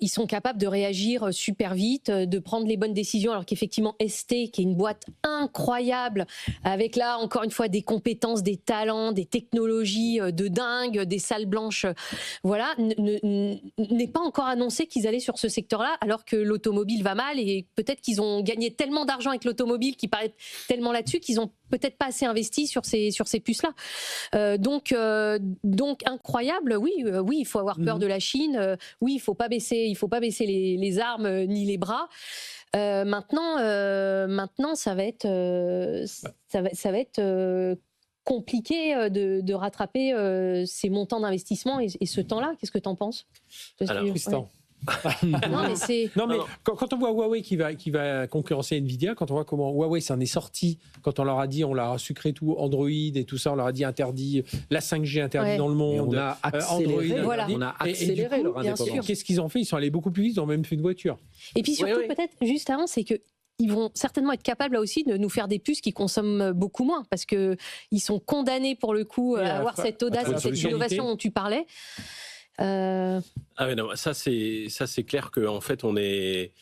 ils sont capables de réagir super vite, de prendre les bonnes décisions. Alors qu'effectivement, ST, qui est une boîte incroyable, avec là encore une fois des compétences, des talents, des technologies de dingue, des salles blanches, n'est pas encore annoncé qu'ils allaient sur ce secteur-là. Alors que l'automobile va mal et peut-être qu'ils ont gagné tellement d'argent avec l'automobile, qu'ils paraissent tellement là-dessus qu'ils ont peut-être pas assez investi sur ces puces-là. Donc incroyable. Oui, il faut avoir peur de la Chine. Oui, il faut pas baisser les armes ni les bras. Maintenant, ça va être compliqué de rattraper ces montants d'investissement et ce temps-là. Qu'est-ce que tu en penses? Alors, Tristan. Non, mais quand on voit Huawei qui va concurrencer Nvidia, quand on voit comment Huawei s'en est sorti, quand on leur a dit, on leur a sucré tout Android et tout ça, on leur a dit interdit, la 5G interdit dans le monde, on a accéléré, Android, on a accéléré leur indépendance. Qu'est-ce qu'ils ont fait? Ils sont allés beaucoup plus vite, ils ont même fait une voiture. Et puis surtout, peut-être juste avant, c'est que ils vont certainement être capables là aussi de nous faire des puces qui consomment beaucoup moins parce que ils sont condamnés pour le coup à avoir cette audace et cette innovation dont tu parlais. Ah mais non, ça c'est clair que en fait on est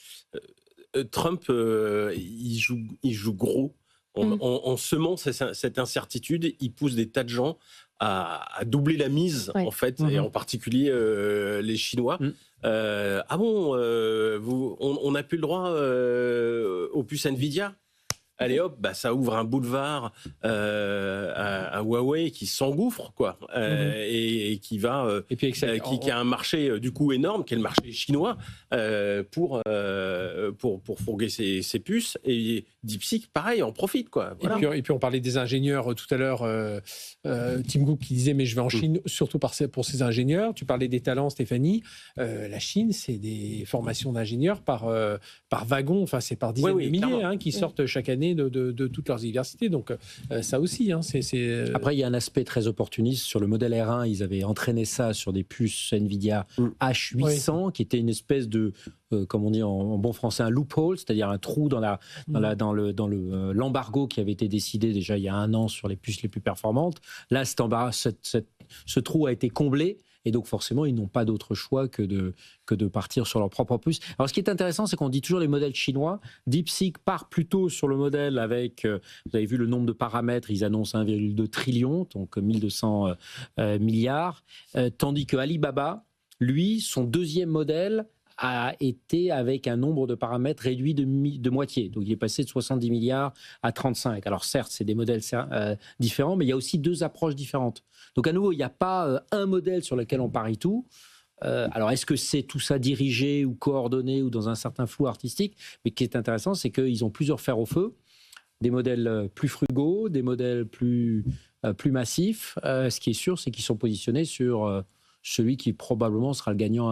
Trump il joue gros en semant cette incertitude, il pousse des tas de gens à doubler la mise en fait et en particulier les Chinois. Ah bon, on n'a plus le droit aux puces Nvidia. Allez hop, ça ouvre un boulevard à Huawei qui s'engouffre, quoi, et qui va, et puis qui a un marché du coup énorme, qui est le marché chinois, pour fourguer ses puces. Et DeepSeek, pareil, en profite, quoi. Voilà. Et puis on parlait des ingénieurs tout à l'heure, Tim Cook qui disait mais je vais en Chine surtout pour ces ingénieurs. Tu parlais des talents, Stéphanie. La Chine, c'est des formations d'ingénieurs par wagon, enfin c'est par dizaines de milliers qui sortent chaque année de toutes leurs universités. Donc ça aussi, c'est... Après, il y a un aspect très opportuniste. Sur le modèle R1, ils avaient entraîné ça sur des puces NVIDIA H800, qui était une espèce de, comme on dit en bon français, un loophole, c'est-à-dire un trou dans l'embargo qui avait été décidé déjà il y a 1 an sur les puces les plus performantes. Là, ce trou a été comblé. Et donc, forcément, ils n'ont pas d'autre choix que de partir sur leur propre puce. Alors, ce qui est intéressant, c'est qu'on dit toujours les modèles chinois. DeepSeek part plutôt sur le modèle avec, vous avez vu le nombre de paramètres, ils annoncent 1,2 trillion, donc 1200 milliards. Tandis que Alibaba, lui, son deuxième modèle a été avec un nombre de paramètres réduit de moitié. Donc, il est passé de 70 milliards à 35. Alors, certes, c'est des modèles différents, mais il y a aussi 2 approches différentes. Donc, à nouveau, il n'y a pas un modèle sur lequel on parie tout. Alors, est-ce que c'est tout ça dirigé ou coordonné ou dans un certain flou artistique? Mais ce qui est intéressant, c'est qu'ils ont plusieurs fers au feu, des modèles plus frugaux, des modèles plus massifs. Ce qui est sûr, c'est qu'ils sont positionnés sur celui qui probablement sera le gagnant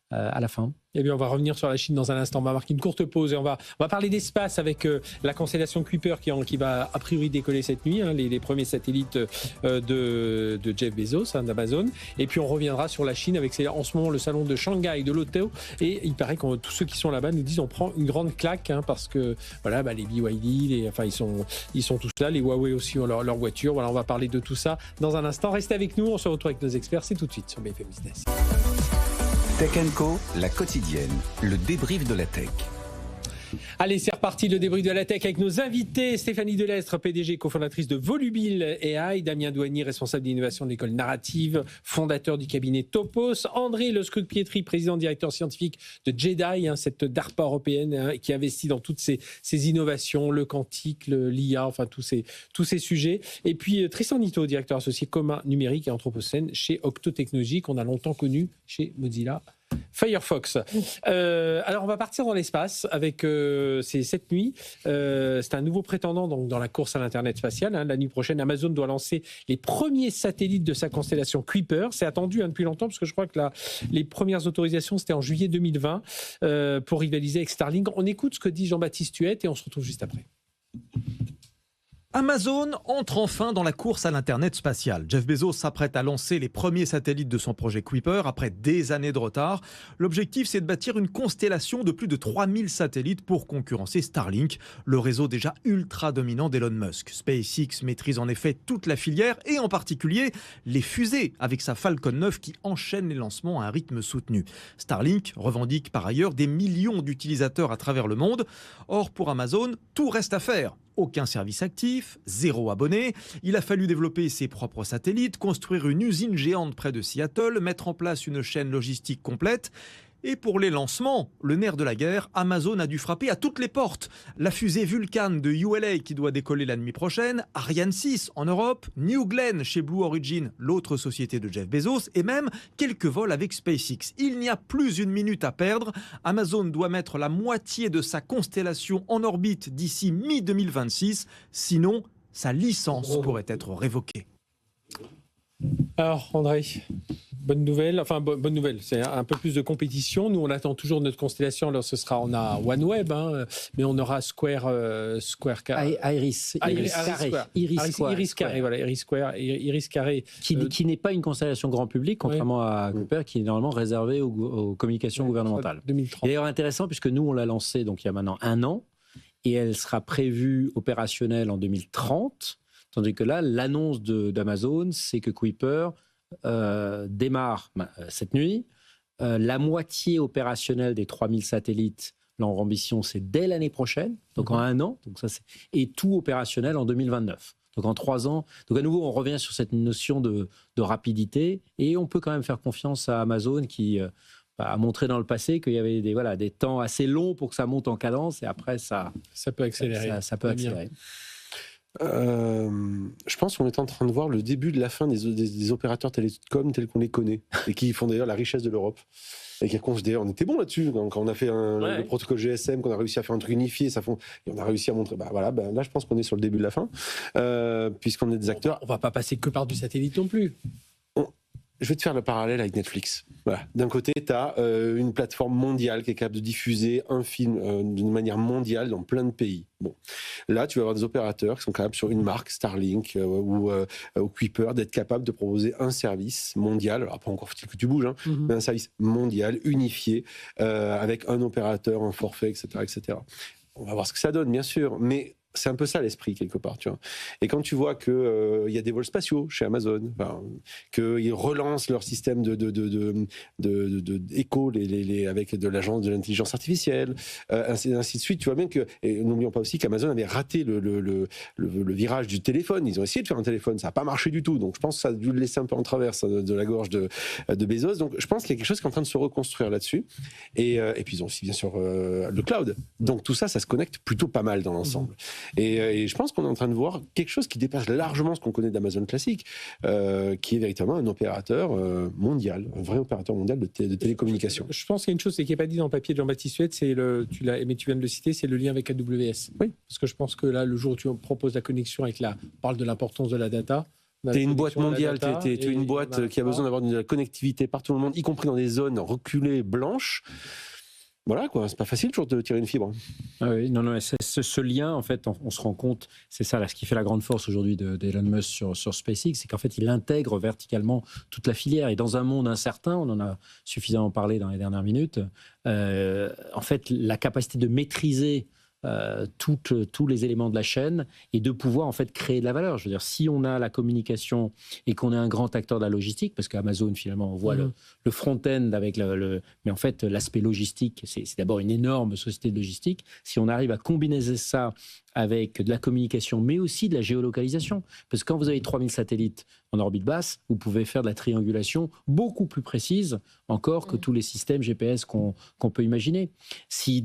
à la fin. Eh bien, on va revenir sur la Chine dans un instant. On va marquer une courte pause et on va parler d'espace avec la constellation Kuiper qui va a priori décoller cette nuit, les premiers satellites de Jeff Bezos, d'Amazon. Et puis on reviendra sur la Chine avec en ce moment le salon de Shanghai de l'auto. Et il paraît que tous ceux qui sont là-bas nous disent on prend une grande claque parce que voilà, les BYD, ils sont tous là. Les Huawei aussi ont leur voiture. Voilà, on va parler de tout ça dans un instant. Restez avec nous. On se retrouve avec nos experts. C'est tout de suite sur BFM Business. Tech & Co, la quotidienne, le débrief de la tech. Allez, c'est reparti, le débrief de la tech avec nos invités. Stéphanie Delestre, PDG, cofondatrice de Volubile AI. Damien Douanier, responsable d'innovation de l'école narrative, fondateur du cabinet Topos. André Lescruc-Pietri, président directeur scientifique de JEDI, cette DARPA européenne qui investit dans toutes ces innovations, le quantique, l'IA, enfin tous ces sujets. Et puis Tristan Nitto, directeur associé commun numérique et anthropocène chez Octo Technologies, qu'on a longtemps connu chez Mozilla Firefox. Alors on va partir dans l'espace avec cette nuit. C'est un nouveau prétendant donc, dans la course à l'Internet spatial. La nuit prochaine, Amazon doit lancer les premiers satellites de sa constellation Kuiper. C'est attendu depuis longtemps parce que je crois que les premières autorisations c'était en juillet 2020 pour rivaliser avec Starlink. On écoute ce que dit Jean-Baptiste Huette et on se retrouve juste après. Amazon entre enfin dans la course à l'Internet spatial. Jeff Bezos s'apprête à lancer les premiers satellites de son projet Kuiper après des années de retard. L'objectif, c'est de bâtir une constellation de plus de 3000 satellites pour concurrencer Starlink, le réseau déjà ultra dominant d'Elon Musk. SpaceX maîtrise en effet toute la filière et en particulier les fusées avec sa Falcon 9 qui enchaîne les lancements à un rythme soutenu. Starlink revendique par ailleurs des millions d'utilisateurs à travers le monde. Or, pour Amazon, tout reste à faire. Aucun service actif, 0 abonné. Il a fallu développer ses propres satellites, construire une usine géante près de Seattle, mettre en place une chaîne logistique complète. Et pour les lancements, le nerf de la guerre, Amazon a dû frapper à toutes les portes. La fusée Vulcan de ULA qui doit décoller la nuit prochaine, Ariane 6 en Europe, New Glenn chez Blue Origin, l'autre société de Jeff Bezos, et même quelques vols avec SpaceX. Il n'y a plus une minute à perdre. Amazon doit mettre la moitié de sa constellation en orbite d'ici mi-2026. Sinon, sa licence pourrait être révoquée. Alors, André, bonne nouvelle, bonne nouvelle, c'est un peu plus de compétition. Nous, on attend toujours notre constellation. Alors, on a OneWeb, mais on aura Square Iris Carré. Qui n'est pas une constellation grand public, contrairement à Kuiper, qui est normalement réservée aux communications gouvernementales. 2030. Et d'ailleurs, intéressant, puisque nous, on l'a lancée donc, il y a maintenant 1 an, et elle sera prévue opérationnelle en 2030. Tandis que là, l'annonce d'Amazon, c'est que Kuiper démarre cette nuit. La moitié opérationnelle des 3000 satellites, leur ambition, c'est dès l'année prochaine, donc en 1 an. Donc et tout opérationnel en 2029. Donc en 3 ans. Donc à nouveau, on revient sur cette notion de rapidité. Et on peut quand même faire confiance à Amazon qui a montré dans le passé qu'il y avait des temps assez longs pour que ça monte en cadence. Et après, ça peut accélérer. Ça peut accélérer. Je pense qu'on est en train de voir le début de la fin des opérateurs télécoms tels qu'on les connaît et qui font d'ailleurs la richesse de l'Europe. Et qui d'ailleurs, on était bon là-dessus quand on a fait le protocole GSM, qu'on a réussi à faire un truc unifié, et on a réussi à montrer. Là, je pense qu'on est sur le début de la fin, puisqu'on est des acteurs. On va pas passer que par du satellite non plus. Je vais te faire le parallèle avec Netflix. Voilà. D'un côté, tu as une plateforme mondiale qui est capable de diffuser un film d'une manière mondiale dans plein de pays. Bon. Là, tu vas avoir des opérateurs qui sont capables sur une marque, Starlink ou Kuiper, d'être capables de proposer un service mondial. Alors, pas encore faut-il que tu bouges, mais un service mondial, unifié, avec un opérateur, un forfait, etc., etc. On va voir ce que ça donne, bien sûr, mais c'est un peu ça l'esprit quelque part, tu vois. Et quand tu vois que y a des vols spatiaux chez Amazon, qu'ils relancent leur système d'écho avec de l'agence de l'intelligence artificielle, ainsi de suite, tu vois bien que. Et n'oublions pas aussi qu'Amazon avait raté le virage du téléphone. Ils ont essayé de faire un téléphone, ça n'a pas marché du tout. Donc je pense que ça a dû le laisser un peu en travers de la gorge de Bezos. Donc je pense qu'il y a quelque chose qui est en train de se reconstruire là-dessus. Et puis ils ont aussi bien sûr le cloud. Donc tout ça se connecte plutôt pas mal dans l'ensemble. Et je pense qu'on est en train de voir quelque chose qui dépasse largement ce qu'on connaît d'Amazon classique, qui est véritablement un opérateur mondial, un vrai opérateur mondial de télécommunications. Je pense qu'il y a une chose qui n'est pas dit dans le papier de Jean-Baptiste Huette, mais tu viens de le citer, c'est le lien avec AWS. Oui. Parce que je pense que là, le jour où tu proposes la connexion on parle de l'importance de la data. T'es une boîte mondiale, t'es une boîte qui a besoin d'avoir une connectivité partout dans le monde, y compris dans des zones reculées blanches. Voilà, quoi, c'est pas facile toujours de tirer une fibre. Ah oui, non, ce lien, en fait, on se rend compte, c'est ça, là, ce qui fait la grande force aujourd'hui d'Elon Musk sur SpaceX, c'est qu'en fait, il intègre verticalement toute la filière. Et dans un monde incertain, on en a suffisamment parlé dans les dernières minutes, en fait, la capacité de maîtriser tous les éléments de la chaîne et de pouvoir en fait créer de la valeur. Je veux dire, si on a la communication et qu'on est un grand acteur de la logistique, parce qu'Amazon finalement on voit le front-end avec mais en fait l'aspect logistique, c'est d'abord une énorme société de logistique. Si on arrive à combiner ça avec de la communication, mais aussi de la géolocalisation, parce que quand vous avez 3000 satellites en orbite basse, vous pouvez faire de la triangulation beaucoup plus précise encore que tous les systèmes GPS qu'on peut imaginer. Si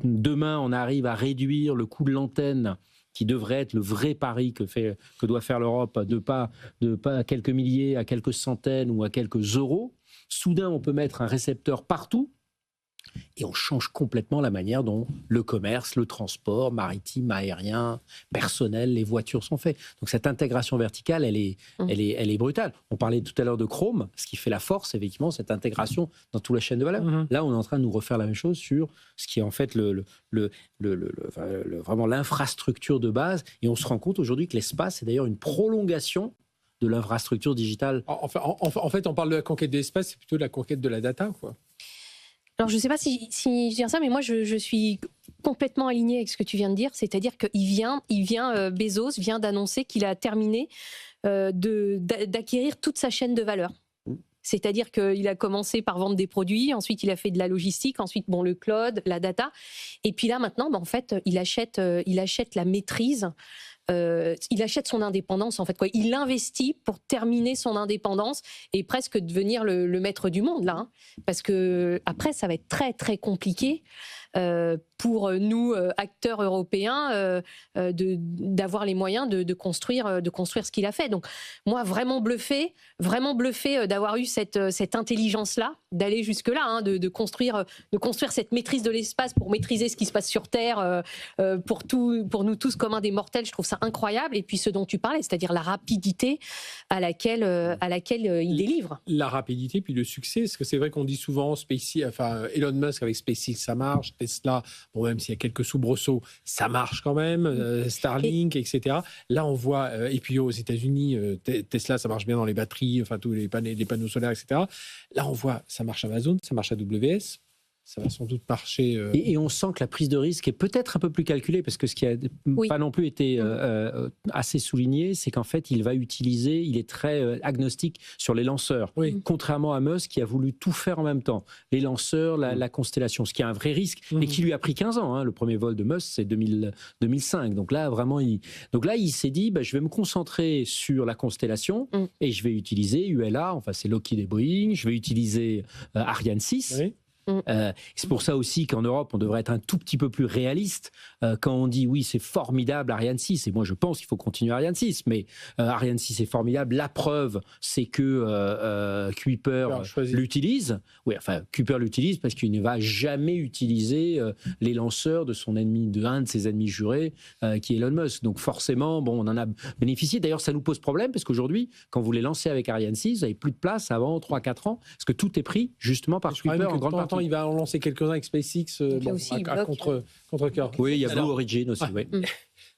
demain on arrive à réduire le coût de l'antenne, qui devrait être le vrai pari que doit faire l'Europe, de pas à quelques milliers, à quelques centaines ou à quelques euros, soudain on peut mettre un récepteur partout, et on change complètement la manière dont le commerce, le transport maritime, aérien, personnel, les voitures sont faits. Donc cette intégration verticale, elle est brutale. On parlait tout à l'heure de Chrome, ce qui fait la force, effectivement, cette intégration dans toute la chaîne de valeur. Là, on est en train de nous refaire la même chose sur ce qui est en fait vraiment l'infrastructure de base. Et on se rend compte aujourd'hui que l'espace est d'ailleurs une prolongation de l'infrastructure digitale. En fait, on parle de la conquête de l'espace, c'est plutôt de la conquête de la data, quoi. Alors, je ne sais pas si je dis ça, mais moi, je suis complètement alignée avec ce que tu viens de dire. C'est-à-dire Bezos vient d'annoncer qu'il a terminé d'acquérir toute sa chaîne de valeur. C'est-à-dire qu'il a commencé par vendre des produits, ensuite il a fait de la logistique, ensuite le cloud, la data. Et puis là, maintenant, en fait, il achète la maîtrise il achète son indépendance en fait, quoi. Il investit pour terminer son indépendance et presque devenir le maître du monde là, hein. Parce que après ça va être très très compliqué pour nous acteurs européens d'avoir les moyens de construire ce qu'il a fait. Donc moi vraiment bluffé d'avoir eu cette intelligence là, d'aller jusque là, hein, de construire cette maîtrise de l'espace pour maîtriser ce qui se passe sur Terre, pour nous tous communs des mortels. Je trouve ça incroyable. Et puis ce dont tu parlais, c'est-à-dire la rapidité à laquelle il délivre. La rapidité puis le succès, parce que c'est vrai qu'on dit souvent Elon Musk avec SpaceX ça marche, Tesla, bon, même s'il y a quelques soubresauts, ça marche quand même, Starlink, etc. Là, on voit, et puis aux États-Unis, Tesla, ça marche bien dans les batteries, enfin tous les panneaux solaires, etc. Là, on voit, ça marche Amazon, ça marche AWS. Ça va sans doute marcher. Et on sent que la prise de risque est peut-être un peu plus calculée, parce que ce qui n'a pas non plus été assez souligné, c'est qu'en fait, il est très agnostique sur les lanceurs. Oui. Contrairement à Musk, qui a voulu tout faire en même temps. Les lanceurs, la constellation, ce qui est un vrai risque, et qui lui a pris 15 ans. Hein. Le premier vol de Musk, c'est 2005. Donc là, vraiment, il s'est dit, je vais me concentrer sur la constellation, et je vais utiliser ULA, enfin c'est Lockheed et Boeing, je vais utiliser Ariane 6. Oui. C'est pour ça aussi qu'en Europe, on devrait être un tout petit peu plus réaliste quand on dit oui, c'est formidable Ariane 6, et moi je pense qu'il faut continuer Ariane 6, mais Ariane 6 est formidable. La preuve, c'est que Kuiper l'utilise. Oui, enfin, Kuiper l'utilise parce qu'il ne va jamais utiliser les lanceurs de un de ses ennemis jurés, qui est Elon Musk. Donc forcément, on en a bénéficié. D'ailleurs, ça nous pose problème, parce qu'aujourd'hui, quand vous les lancez avec Ariane 6, vous n'avez plus de place avant 3-4 ans, parce que tout est pris justement par Kuiper en grande partie. Il va en lancer quelques-uns avec SpaceX à contre-cœur. Oui, il y a Blue Origin aussi. Oui.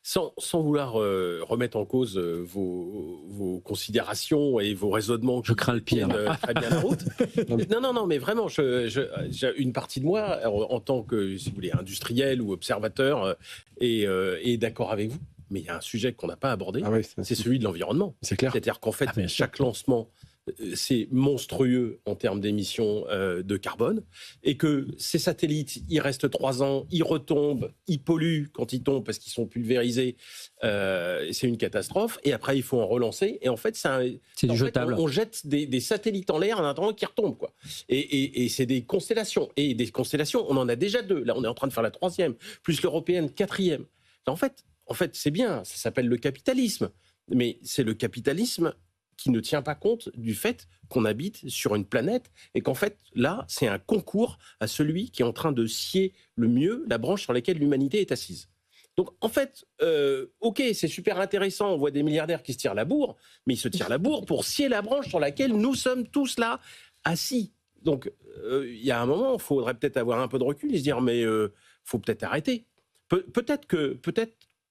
Sans vouloir remettre en cause vos considérations et vos raisonnements. Je crains le pire. Très bien la route. Non, mais vraiment, une partie de moi, en tant que, si vous voulez, industriel ou observateur, est d'accord avec vous. Mais il y a un sujet qu'on n'a pas abordé, c'est celui de l'environnement. C'est clair. C'est-à-dire qu'en fait, chaque lancement, c'est monstrueux en termes d'émissions de carbone, et que ces satellites, ils restent 3 ans, ils retombent, ils polluent quand ils tombent parce qu'ils sont pulvérisés, c'est une catastrophe, et après il faut en relancer, et en fait c'est du jetable. On jette des satellites en l'air en attendant qu'ils retombent, quoi. Et c'est des constellations, et des constellations, on en a déjà 2, là on est en train de faire la 3e, plus l'européenne 4e. En fait c'est bien, ça s'appelle le capitalisme, mais c'est le capitalisme qui ne tient pas compte du fait qu'on habite sur une planète, et qu'en fait, là, c'est un concours à celui qui est en train de scier le mieux la branche sur laquelle l'humanité est assise. Donc, en fait, ok, c'est super intéressant, on voit des milliardaires qui se tirent la bourre, mais ils se tirent la bourre pour scier la branche sur laquelle nous sommes tous là, assis. Donc, il y a un moment, il faudrait peut-être avoir un peu de recul et se dire, mais faut peut-être arrêter. Peut-être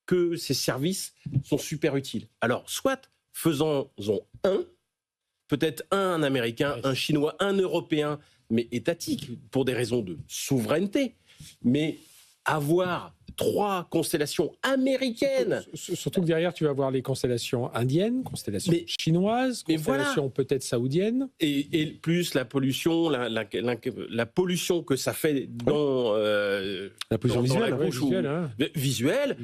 que ces services sont super utiles. Alors, soit faisons-en peut-être un américain, un chinois, un européen, mais étatique, pour des raisons de souveraineté. Mais avoir 3 constellations américaines. Surtout que derrière, tu vas avoir les constellations indiennes, constellations chinoises, constellations peut-être saoudiennes. Et plus la pollution, la pollution que ça fait dans la pollution visuelle, visuelle,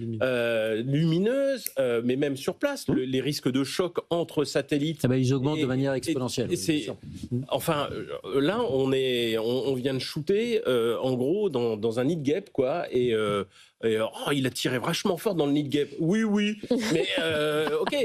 lumineuse, mais même sur place, les risques de choc entre satellites. Ils augmentent de manière exponentielle. Enfin, là, on vient de shooter, en gros, dans un nid de guêpe, quoi, et il a tiré vachement fort dans le nid de guêpe. Oui, mais ok,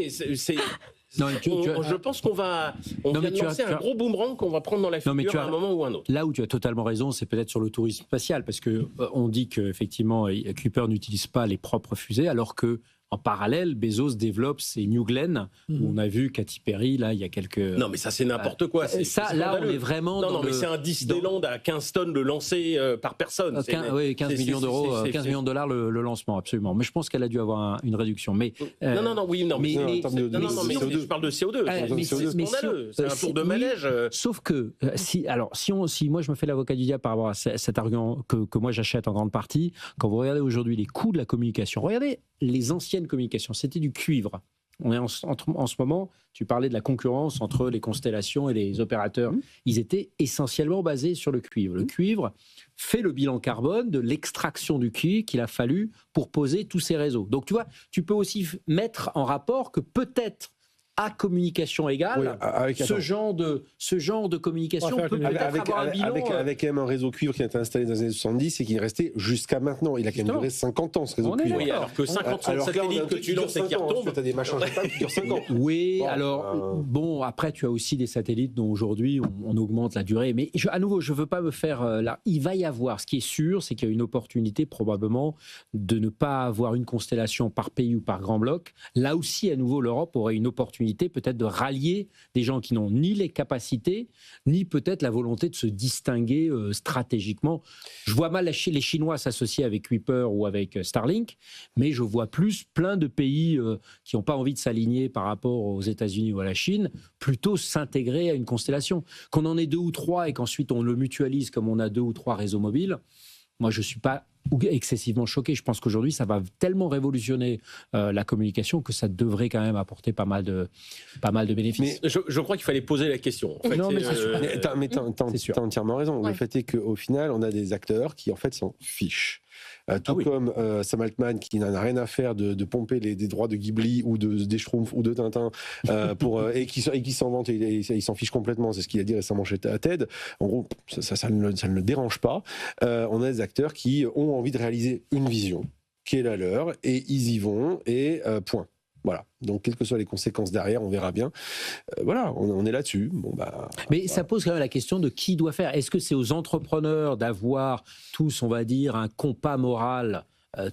je pense qu'on va lancer un gros boomerang qu'on va prendre dans la figure à un moment ou un autre. Là où tu as totalement raison, c'est peut-être sur le tourisme spatial, parce que on dit qu'effectivement Kuiper n'utilise pas les propres fusées, alors que en parallèle, Bezos développe ses New Glenn, où on a vu Katy Perry, là, il y a quelques... Non, mais ça, c'est n'importe quoi. Là, on est vraiment Non, mais c'est un Disneyland à 15 tonnes le lancer par personne. 15 millions d'euros, 15 millions de dollars le lancement, absolument. Mais je pense qu'elle a dû avoir une réduction. Mais, mais je parle de CO2. C'est un tour de manège. Sauf que, si moi je me fais l'avocat du diable par rapport à cet argument que moi j'achète en grande partie, quand vous regardez aujourd'hui les coûts de la communication, regardez les anciennes communications, c'était du cuivre. On est en ce moment, tu parlais de la concurrence entre les constellations et les opérateurs. Ils étaient essentiellement basés sur le cuivre. Le cuivre fait le bilan carbone de l'extraction du cuivre qu'il a fallu pour poser tous ces réseaux. Donc tu vois, tu peux aussi mettre en rapport que peut-être à communication égale, ce genre de communication peut peut-être avoir un bilan... Avec quand même un réseau cuivre qui a été installé dans les années 70 et qui est resté jusqu'à maintenant. Il a quand même duré 50 ans, ce réseau cuivre. Oui, alors que 50 ans de satellites que tu lances et qui retombent... Tu as des machins jetables qui durent 5 ans. Oui, bon, après, tu as aussi des satellites dont aujourd'hui, on augmente la durée. Mais à nouveau, je ne veux pas me faire... là, il va y avoir, ce qui est sûr, c'est qu'il y a une opportunité probablement de ne pas avoir une constellation par pays ou par grand bloc. Là aussi, à nouveau, l'Europe aurait une opportunité peut-être de rallier des gens qui n'ont ni les capacités, ni peut-être la volonté de se distinguer stratégiquement. Je vois mal les Chinois s'associer avec Kuiper ou avec Starlink, mais je vois plus plein de pays qui n'ont pas envie de s'aligner par rapport aux États-Unis ou à la Chine, plutôt s'intégrer à une constellation. Qu'on en ait 2 ou 3 et qu'ensuite on le mutualise comme on a 2 ou 3 réseaux mobiles, moi je ne suis pas excessivement choqué. Je pense qu'aujourd'hui, ça va tellement révolutionner la communication que ça devrait quand même apporter pas mal de bénéfices. Mais je crois qu'il fallait poser la question. En fait, non, mais c'est sûr. Mais t'as entièrement raison. Ouais. Le fait est qu'au final, on a des acteurs qui, en fait, s'en fichent. Comme Sam Altman qui n'a rien à faire de pomper des droits de Ghibli ou des Schtroumpfs ou de Tintin et qui s'en vante et il s'en fiche complètement, c'est ce qu'il a dit récemment chez TED. En gros, ça ne le dérange pas. On a des acteurs qui ont envie de réaliser une vision qui est la leur et ils y vont et point. Voilà. Donc, quelles que soient les conséquences derrière, on verra bien. Voilà, on est là-dessus. Mais ça pose quand même la question de qui doit faire. Est-ce que c'est aux entrepreneurs d'avoir tous, on va dire, un compas moral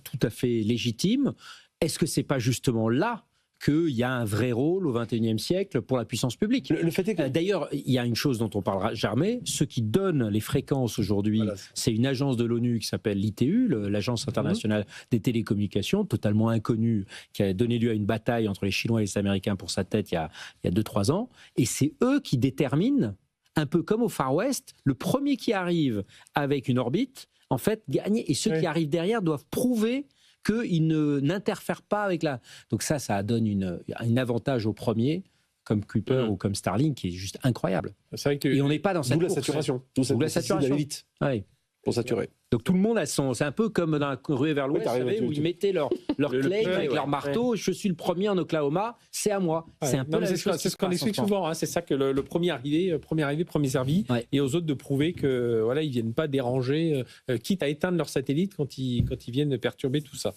tout à fait légitime? Est-ce que c'est pas justement là qu'il y a un vrai rôle au XXIe siècle pour la puissance publique? Le fait est que... D'ailleurs, il y a une chose dont on parlera jamais, ceux qui donnent les fréquences aujourd'hui, c'est une agence de l'ONU qui s'appelle l'ITU, l'Agence internationale des télécommunications, totalement inconnue, qui a donné lieu à une bataille entre les Chinois et les Américains pour sa tête il y a 2-3 ans, et c'est eux qui déterminent, un peu comme au Far West, le premier qui arrive avec une orbite, en fait, gagne, et ceux qui arrivent derrière doivent prouver qu'ils n'interfèrent pas avec la... Donc ça donne un avantage au premier, comme Kuiper ou comme Starlink, qui est juste incroyable. C'est vrai que et on n'est pas dans cette course. La saturation. D'où la saturation. Vite. Oui. Pour saturer. Donc tout le monde a c'est un peu comme dans la ruée vers l'ouest, où ils mettaient leur claim avec leur marteau. Je suis le premier en Oklahoma, c'est à moi. C'est un peu la même chose. C'est ce qu'on explique souvent. Hein, c'est ça que le premier arrivé, premier servi, et aux autres de prouver que ils viennent pas déranger, quitte à éteindre leur satellite quand ils viennent perturber tout ça.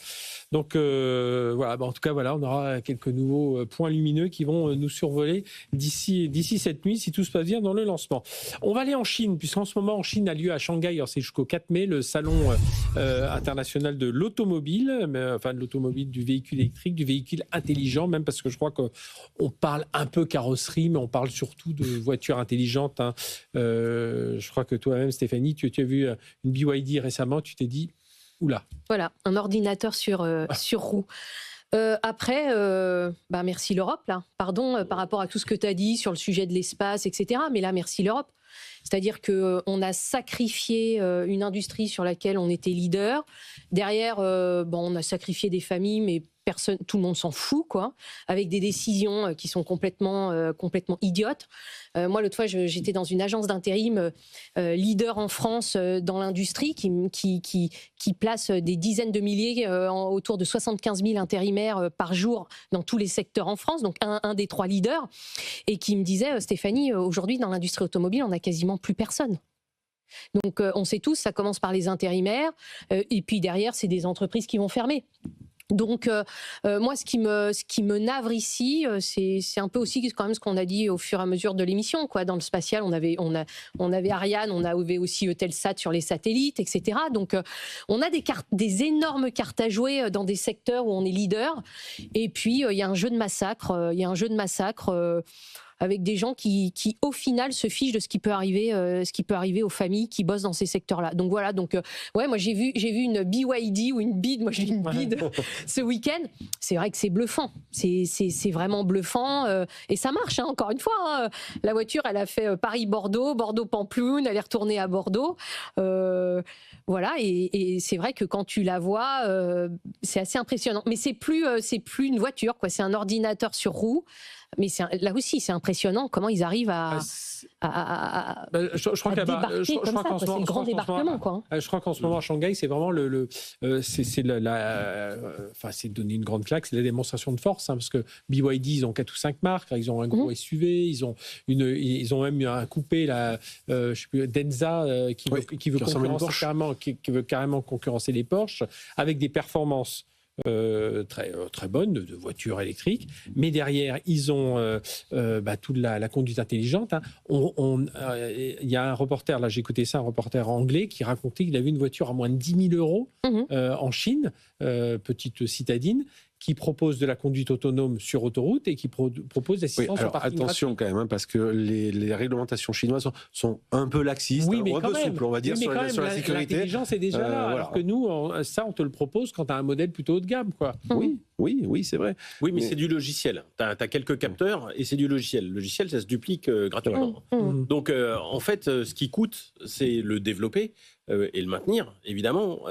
Donc en tout cas on aura quelques nouveaux points lumineux qui vont nous survoler d'ici cette nuit si tout se passe bien dans le lancement. On va aller en Chine puisqu'en ce moment en Chine a lieu à Shanghai. Alors c'est jusqu'au 4 mai le salon international de l'automobile, de l'automobile, du véhicule électrique, du véhicule intelligent, même parce que je crois qu'on parle un peu carrosserie, mais on parle surtout de voitures intelligentes. Hein. Je crois que toi-même, Stéphanie, tu as vu une BYD récemment, tu t'es dit, oula. Voilà, un ordinateur sur roue. Après, merci l'Europe, là. Pardon, par rapport à tout ce que tu as dit sur le sujet de l'espace, etc. Mais là, merci l'Europe. C'est-à-dire qu'on a sacrifié une industrie sur laquelle on était leader. Derrière, on a sacrifié des familles, mais tout le monde s'en fout, quoi, avec des décisions qui sont complètement idiotes. Moi, l'autre fois, j'étais dans une agence d'intérim leader en France dans l'industrie qui place des dizaines de milliers, autour de 75 000 intérimaires par jour dans tous les secteurs en France, donc un des 3 leaders, et qui me disait, Stéphanie, aujourd'hui, dans l'industrie automobile, on n'a quasiment plus personne. Donc, on sait tous, ça commence par les intérimaires, et puis derrière, c'est des entreprises qui vont fermer. Donc, moi, ce qui me navre ici, c'est un peu aussi quand même ce qu'on a dit au fur et à mesure de l'émission, quoi. Dans le spatial, on avait Ariane, on avait aussi Eutelsat sur les satellites, etc. Donc, on a des énormes cartes à jouer dans des secteurs où on est leader. Et puis, il y a un jeu de massacre. avec des gens qui au final se fichent de ce qui peut arriver aux familles qui bossent dans ces secteurs-là. Donc voilà, ouais, moi j'ai vu une BYD ou une BID, moi j'ai une BID ce week-end. C'est vrai que c'est bluffant, c'est vraiment bluffant et ça marche, hein, encore une fois. Hein. La voiture, elle a fait Paris-Bordeaux, Bordeaux-Pampelune, elle est retournée à Bordeaux. Voilà, et c'est vrai que quand tu la vois, c'est assez impressionnant. Mais c'est plus une voiture, quoi. C'est un ordinateur sur roue. Mais là aussi, c'est impressionnant comment ils arrivent à je crois débarquer comme ça. C'est le grand débarquement, quoi. Je crois qu'en ce moment à Shanghai, c'est vraiment c'est donner une grande claque, c'est la démonstration de force, hein, parce que BYD, ils ont 4 ou 5 marques, ils ont un gros SUV, ils ont même un coupé, je sais plus, Denza, qui veut carrément concurrencer les Porsche avec des performances très bonne de voitures électriques, mais derrière ils ont toute la conduite intelligente. Hein. Il y a un reporter, là j'ai écouté ça, un reporter anglais qui racontait qu'il avait une voiture à moins de 10 000 euros en Chine, petite citadine, qui propose de la conduite autonome sur autoroute et qui propose l'assistance au parking attention gratuit. Quand même, hein, parce que les réglementations chinoises sont un peu laxistes, oui, mais un peu souples, on va dire, sur la sécurité. L'intelligence est déjà là, alors que nous, on te le propose quand tu as un modèle plutôt haut de gamme, quoi. Oui, c'est vrai. Oui, mais c'est du logiciel. Tu as quelques capteurs et c'est du logiciel. Le logiciel, ça se duplique gratuitement. Donc, en fait, ce qui coûte, c'est le développer et le maintenir, évidemment.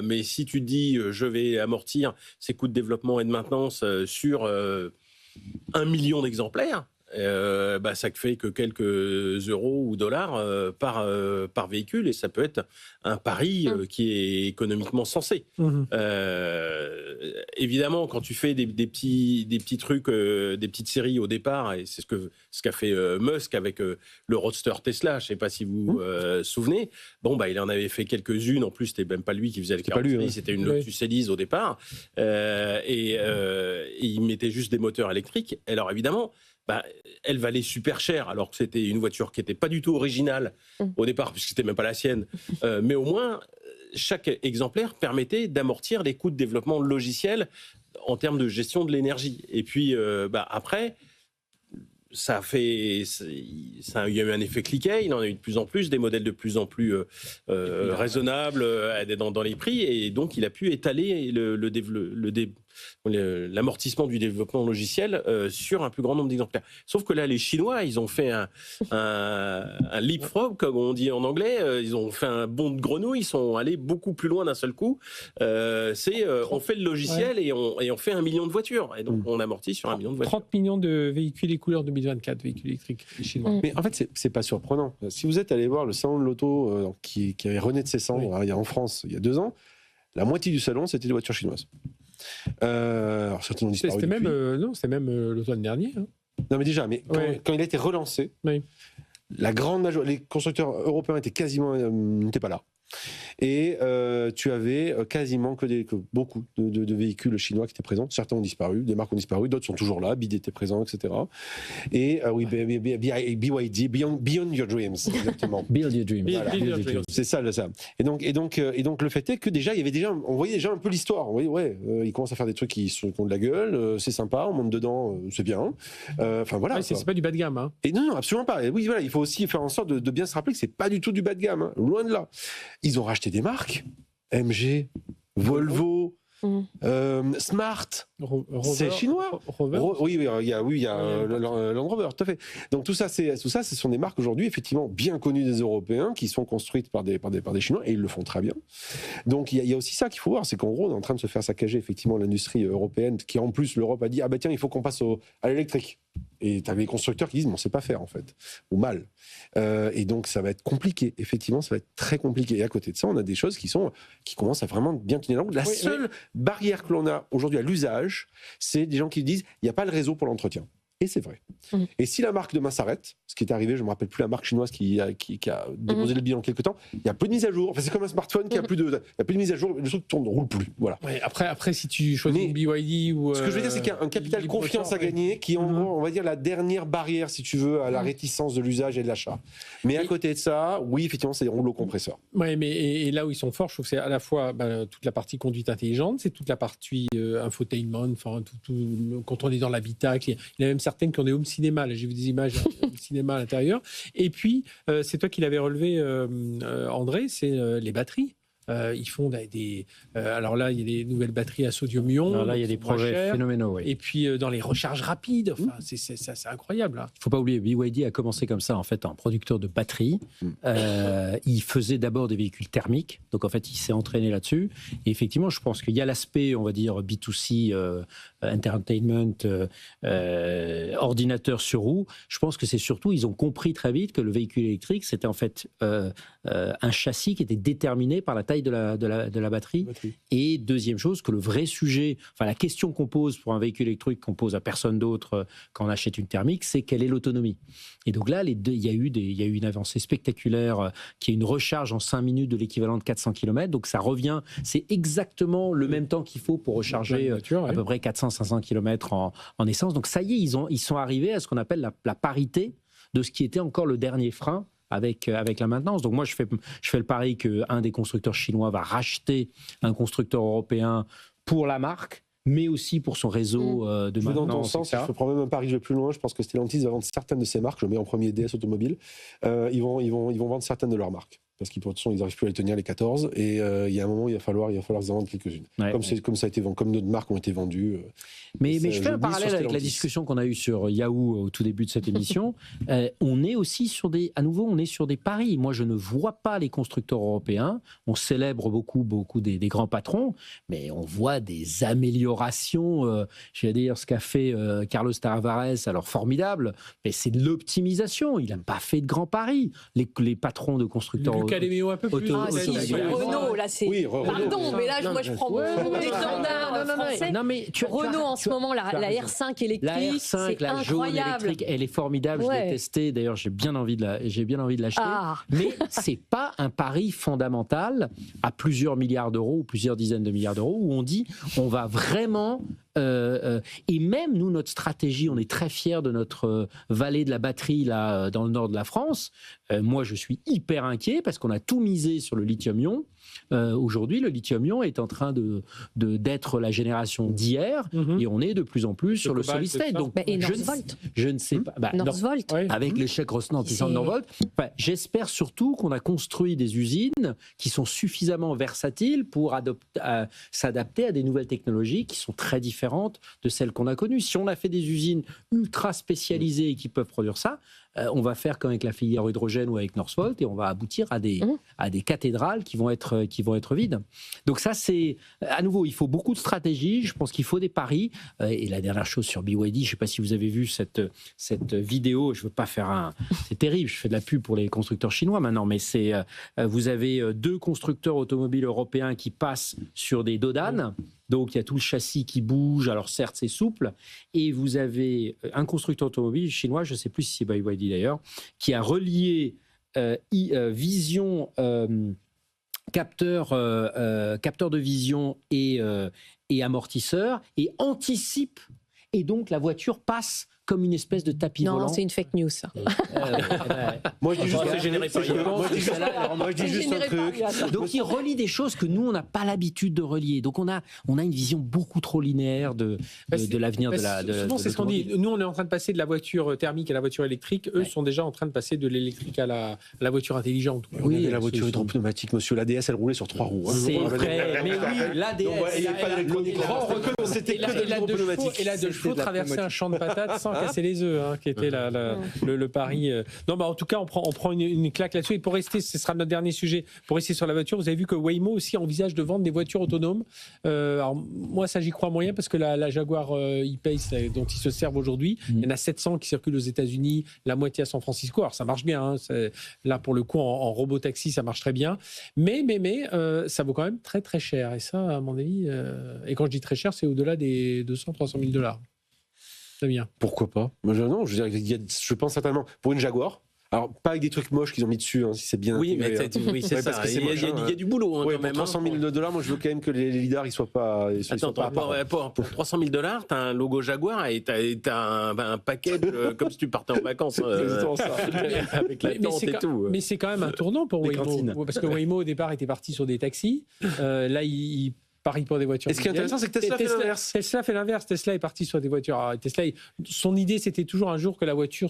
Mais si tu te dis, je vais amortir ces coûts de développement et de maintenance sur 1 million d'exemplaires, ça ne fait que quelques euros ou dollars par véhicule, et ça peut être un pari qui est économiquement sensé. Évidemment, quand tu fais des petits trucs, des petites séries au départ, et c'est ce qu'a fait Musk avec le Roadster Tesla, je ne sais pas si vous vous souvenez, il en avait fait quelques-unes, en plus c'était même pas lui qui faisait le carrosserie, c'était une Lotus Elise au départ, et il mettait juste des moteurs électriques. Alors évidemment, elle valait super cher, alors que c'était une voiture qui n'était pas du tout originale au départ, puisque c'était même pas la sienne. Mais au moins, chaque exemplaire permettait d'amortir les coûts de développement logiciel en termes de gestion de l'énergie. Et puis, après, il y a eu un effet cliquet, il en a eu de plus en plus, des modèles de plus en plus raisonnables dans les prix, et donc il a pu étaler l'amortissement du développement logiciel sur un plus grand nombre d'exemplaires. Sauf que là, les Chinois, ils ont fait un leapfrog, comme on dit en anglais, ils ont fait un bond de grenouille, ils sont allés beaucoup plus loin d'un seul coup. On fait le logiciel et on fait 1 million de voitures, et donc on amortit sur 1 million de voitures. 30 millions de véhicules et couleurs 2024, véhicules électriques chinois. Mais en fait, c'est pas surprenant. Si vous êtes allé voir le salon de l'auto qui avait rené de ses cendres en France il y a 2 ans, la moitié du salon, c'était des voitures chinoises. Alors certains ont disparu c'était même l'automne dernier. Hein. Non, mais déjà, quand il a été relancé, la grande majorité, les constructeurs européens n'étaient pas là. Et tu avais quasiment que beaucoup de véhicules chinois qui étaient présents. Certains ont disparu, des marques ont disparu, d'autres sont toujours là. BYD était présent, etc. Et BYD, Beyond Your Dreams, exactement. Build Your Dreams. Voilà. C'est ça. Et donc, le fait est que déjà, on voyait déjà un peu l'histoire. On voyait, ils commencent à faire des trucs qui ont de la gueule, c'est sympa, on monte dedans, c'est bien. Enfin voilà. C'est pas du bas de gamme. Hein. Et non, absolument pas. Et oui, voilà, il faut aussi faire en sorte de bien se rappeler que c'est pas du tout du bas de gamme, hein, loin de là. Ils ont racheté des marques, MG, Volvo, Smart, c'est chinois. Oui, il y a Land Rover, tout à fait. Donc tout ça, ce sont des marques aujourd'hui effectivement bien connues des Européens qui sont construites par des Chinois, et ils le font très bien. Donc il y a aussi ça qu'il faut voir, c'est qu'en gros on est en train de se faire saccager effectivement l'industrie européenne, qui en plus l'Europe a dit tiens, il faut qu'on passe à l'électrique. Et tu as les constructeurs qui disent on sait pas faire en fait, ou mal. Et donc ça va être compliqué, effectivement ça va être très compliqué. Et à côté de ça, on a des choses qui commencent à vraiment bien tenir la route. La seule barrière que l'on a aujourd'hui à l'usage, c'est des gens qui disent il n'y a pas le réseau pour l'entretien. Et c'est vrai. Et si la marque demain s'arrête, ce qui est arrivé, je ne me rappelle plus la marque chinoise qui a déposé le bilan quelque temps, il n'y a plus de mise à jour. Enfin, c'est comme un smartphone qui a plus de mise à jour, le truc ne roule plus. Voilà. Ouais, après, si tu choisis une BYD ou. Ce que je veux dire, c'est qu'il y a un capital confiance à gagner qui est en gros, on va dire, la dernière barrière, si tu veux, à la réticence de l'usage et de l'achat. Mais à côté de ça, oui, effectivement, c'est des rouleaux compresseurs. Oui, mais et là où ils sont forts, je trouve que c'est à la fois toute la partie conduite intelligente, c'est toute la partie infotainment, quand on est dans l'habitacle, il y a même certaines qui ont des home cinéma. Là, j'ai vu des images home cinéma à l'intérieur. Et puis, c'est toi qui l'avais relevé, André, c'est les batteries. Ils font alors là, il y a des nouvelles batteries à sodium-ion. Alors là, il y a des projets phénoménaux. Oui. Et puis dans les recharges rapides, c'est incroyable. Là. Il ne faut pas oublier, BYD a commencé comme ça en fait en producteur de batteries. Il faisait d'abord des véhicules thermiques, donc en fait il s'est entraîné là-dessus. Et effectivement, je pense qu'il y a l'aspect, on va dire B2C, entertainment, ordinateur sur roue. Je pense que c'est surtout, ils ont compris très vite que le véhicule électrique, c'était en fait un châssis qui était déterminé par la taille de la batterie. Et deuxième chose, que le vrai sujet, enfin la question qu'on pose pour un véhicule électrique qu'on pose à personne d'autre quand on achète une thermique, c'est quelle est l'autonomie. Et donc là, il y a eu une avancée spectaculaire qui est une recharge en 5 minutes de l'équivalent de 400 km. Donc ça revient, c'est exactement le même temps qu'il faut pour recharger à peu près 400-500 km en essence. Donc ça y est, ils sont arrivés à ce qu'on appelle la parité de ce qui était encore le dernier frein avec la maintenance. Donc moi, je fais le pari qu'un des constructeurs chinois va racheter un constructeur européen pour la marque, mais aussi pour son réseau de maintenance. Je vais dans ton sens, je prends même un pari, je vais plus loin. Je pense que Stellantis va vendre certaines de ses marques. Je mets en premier DS Automobile. Ils vont vendre certaines de leurs marques. Parce qu'ils n'arrivent plus à les tenir, les 14. Et il y a un moment, il va falloir qu'ils en vendent quelques-unes. Ouais, comme ça a été vendu, comme d'autres marques ont été vendues. Mais je fais un parallèle avec la discussion qu'on a eue sur Yahoo au tout début de cette émission. On est aussi sur des paris. Moi, je ne vois pas les constructeurs européens. On célèbre beaucoup des grands patrons, mais on voit des améliorations. Je vais dire ce qu'a fait Carlos Tavares, alors formidable, mais c'est de l'optimisation. Il n'a pas fait de grands paris. Les patrons de constructeurs Caléméo un peu plus. Renault, là, c'est. Oui, pardon, mais là, moi, je prends mon étendard français. Non, mais Renault, en ce moment, la R5 électrique, la R5, c'est la jaune électrique, elle est formidable. Je l'ai testée. D'ailleurs, j'ai bien envie de l'acheter. Mais c'est pas un pari fondamental à plusieurs milliards d'euros ou plusieurs dizaines de milliards d'euros où on dit on va vraiment. Et même nous, notre stratégie, on est très fiers de notre vallée de la batterie là dans le nord de la France. Moi, je suis hyper inquiet parce qu'on a tout misé sur le lithium-ion. Aujourd'hui, le lithium-ion est en train d'être la génération d'hier et on est de plus en plus sur le solid state. Donc, et Northvolt. Je ne sais pas. Northvolt. Avec l'échec puissant de Northvolt. J'espère surtout qu'on a construit des usines qui sont suffisamment versatiles pour s'adapter à des nouvelles technologies qui sont très différentes de celles qu'on a connues. Si on a fait des usines ultra spécialisées qui peuvent produire ça, on va faire comme avec la filière hydrogène ou avec Northvolt et on va aboutir à des cathédrales qui vont être vides. Donc ça, c'est à nouveau, il faut beaucoup de stratégie. Je pense qu'il faut des paris. Et la dernière chose sur BYD, je ne sais pas si vous avez vu cette vidéo. Je veux pas faire c'est terrible. Je fais de la pub pour les constructeurs chinois maintenant, mais vous avez 2 constructeurs automobiles européens qui passent sur des dodanes. Donc, il y a tout le châssis qui bouge. Alors, certes, c'est souple. Et vous avez un constructeur automobile chinois, je ne sais plus si c'est BYD d'ailleurs, qui a relié vision, capteur de vision et amortisseur et anticipe. Et donc, la voiture passe comme une espèce de tapis volant. Non, c'est une fake news, ça. Moi, je dis juste c'est généré par Moi, je dis juste un truc. Donc, il relie des choses que nous, on n'a pas l'habitude de relier. Donc, on a une vision beaucoup trop linéaire de l'avenir de la. Souvent, c'est ce qu'on dit. Nous, on est en train de passer de la voiture thermique à la voiture électrique. Eux sont déjà en train de passer de l'électrique à la voiture intelligente. Oui, la voiture hydropneumatique, monsieur. L'ADS, elle roulait sur 3 roues. C'est vrai. Mais oui, l'ADS. C'était que et la de chevaux traverser un champ de patates sans casser les œufs, qui était le pari. Non, en tout cas, on prend une claque là-dessus. Et pour rester, ce sera notre dernier sujet, pour rester sur la voiture, vous avez vu que Waymo aussi envisage de vendre des voitures autonomes. Alors, moi, ça, j'y crois moyen parce que la Jaguar E-Pace dont ils se servent aujourd'hui, il y en a 700 qui circulent aux États-Unis, la moitié à San Francisco. Alors, ça marche bien. Là, pour le coup, en robot-taxi, ça marche très bien. Mais ça vaut quand même très, très cher. Et ça, à mon avis, et quand je dis très cher, c'est au-delà des 200-300 000 $. C'est bien. Pourquoi pas? Non, je veux dire, je pense certainement pour une Jaguar. Alors, pas avec des trucs moches qu'ils ont mis dessus, si c'est bien. Oui, mais c'est ça. Il y a du boulot. Quand même, pour 300 000 $, moi, je veux quand même que les lidars, ils soient pas. Pour 300 000 $, t'as un logo Jaguar et t'as un package comme si tu partais en vacances. Avec la tente et tout. Mais c'est quand même un tournant pour Waymo. Parce que Waymo, au départ, était parti sur des taxis. Là, il Paris pour des voitures. Et ce qui est intéressant, c'est que Tesla fait l'inverse. Tesla fait l'inverse. Tesla est parti sur des voitures. Alors, Tesla, son idée, c'était toujours un jour que la voiture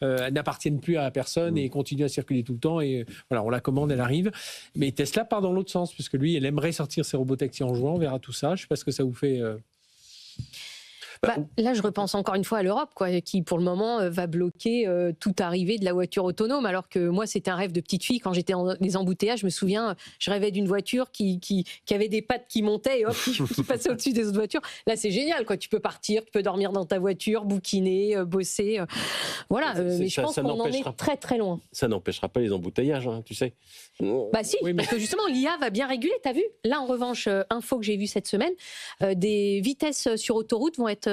n'appartienne plus à personne et continue à circuler tout le temps. Et voilà, on la commande, elle arrive. Mais Tesla part dans l'autre sens, puisque lui, elle aimerait sortir ses robotaxis en juin. On verra tout ça. Je ne sais pas ce que ça vous fait. Là, je repense encore une fois à l'Europe, qui pour le moment va bloquer toute arrivée de la voiture autonome, alors que moi, c'était un rêve de petite fille. Quand j'étais dans les embouteillages, je me souviens, je rêvais d'une voiture qui avait des pattes qui montaient et hop, qui passait au-dessus des autres voitures. Là, c'est génial, Tu peux partir, tu peux dormir dans ta voiture, bouquiner, bosser. Voilà, mais je pense qu'on en est très très loin. Ça n'empêchera pas les embouteillages, tu sais. Si, parce que justement, l'IA va bien réguler, t'as vu ? Là, en revanche, info que j'ai vue cette semaine, des vitesses sur autoroute vont être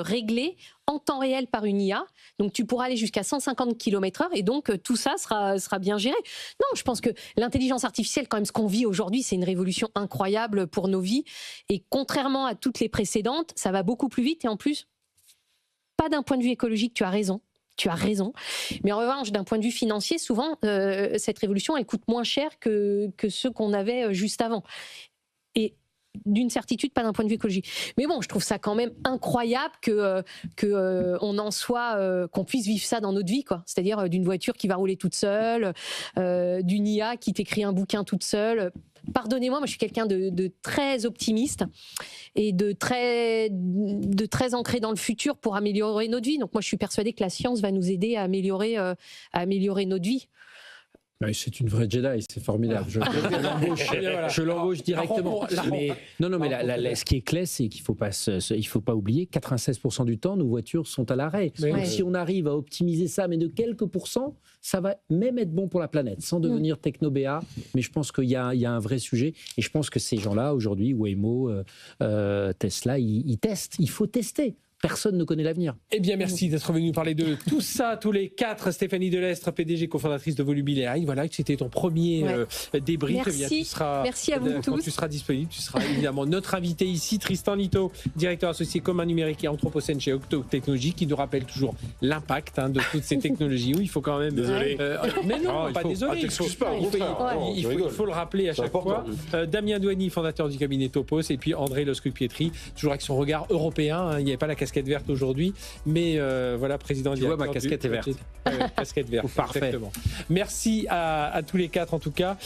réglées en temps réel par une IA. Donc, tu pourras aller jusqu'à 150 km/h et donc tout ça sera bien géré. Non, je pense que l'intelligence artificielle, quand même, ce qu'on vit aujourd'hui, c'est une révolution incroyable pour nos vies. Et contrairement à toutes les précédentes, ça va beaucoup plus vite et en plus, pas d'un point de vue écologique, tu as raison. Mais en revanche, d'un point de vue financier, souvent, cette révolution, elle coûte moins cher que ceux qu'on avait juste avant. Et d'une certitude, pas d'un point de vue écologique. Mais bon, je trouve ça quand même incroyable qu'on en soit, qu'on puisse vivre ça dans notre vie, C'est-à-dire d'une voiture qui va rouler toute seule, d'une IA qui t'écrit un bouquin toute seule. Pardonnez-moi, moi je suis quelqu'un de très optimiste et de très ancré dans le futur pour améliorer notre vie. Donc moi je suis persuadée que la science va nous aider à améliorer notre vie. C'est une vraie Jedi, c'est formidable. Je l'embauche directement. Mais ce qui est clair, c'est qu'il faut pas oublier, 96% du temps, nos voitures sont à l'arrêt. Donc, si on arrive à optimiser ça, mais de quelques pourcents, ça va même être bon pour la planète, sans devenir techno-BA. Mais je pense qu'il y a un vrai sujet. Et je pense que ces gens-là, aujourd'hui, Waymo, Tesla, ils testent. Il faut tester. Personne ne connaît l'avenir. Eh bien, merci d'être venu parler de tout ça, tous les quatre. Stéphanie Delestre, PDG, cofondatrice de Volubil AI. Voilà, c'était ton premier débrief. Merci à vous tous. Quand tu seras disponible, tu seras évidemment notre invité ici. Tristan Lito, directeur associé commun numérique et anthropocène chez Octo Technologies, qui nous rappelle toujours l'impact de toutes ces technologies. Où il faut quand même... Désolé. Mais non, pas désolé. Il faut le rappeler à chaque fois. Damien Douani, fondateur du cabinet Topos, et puis André Loscupietri, toujours avec son regard européen. Il n'y avait pas la casquette verte aujourd'hui, mais voilà, président. Tu vois, ma casquette est verte. Casquette verte, parfait. Exactement. Merci à tous les quatre en tout cas.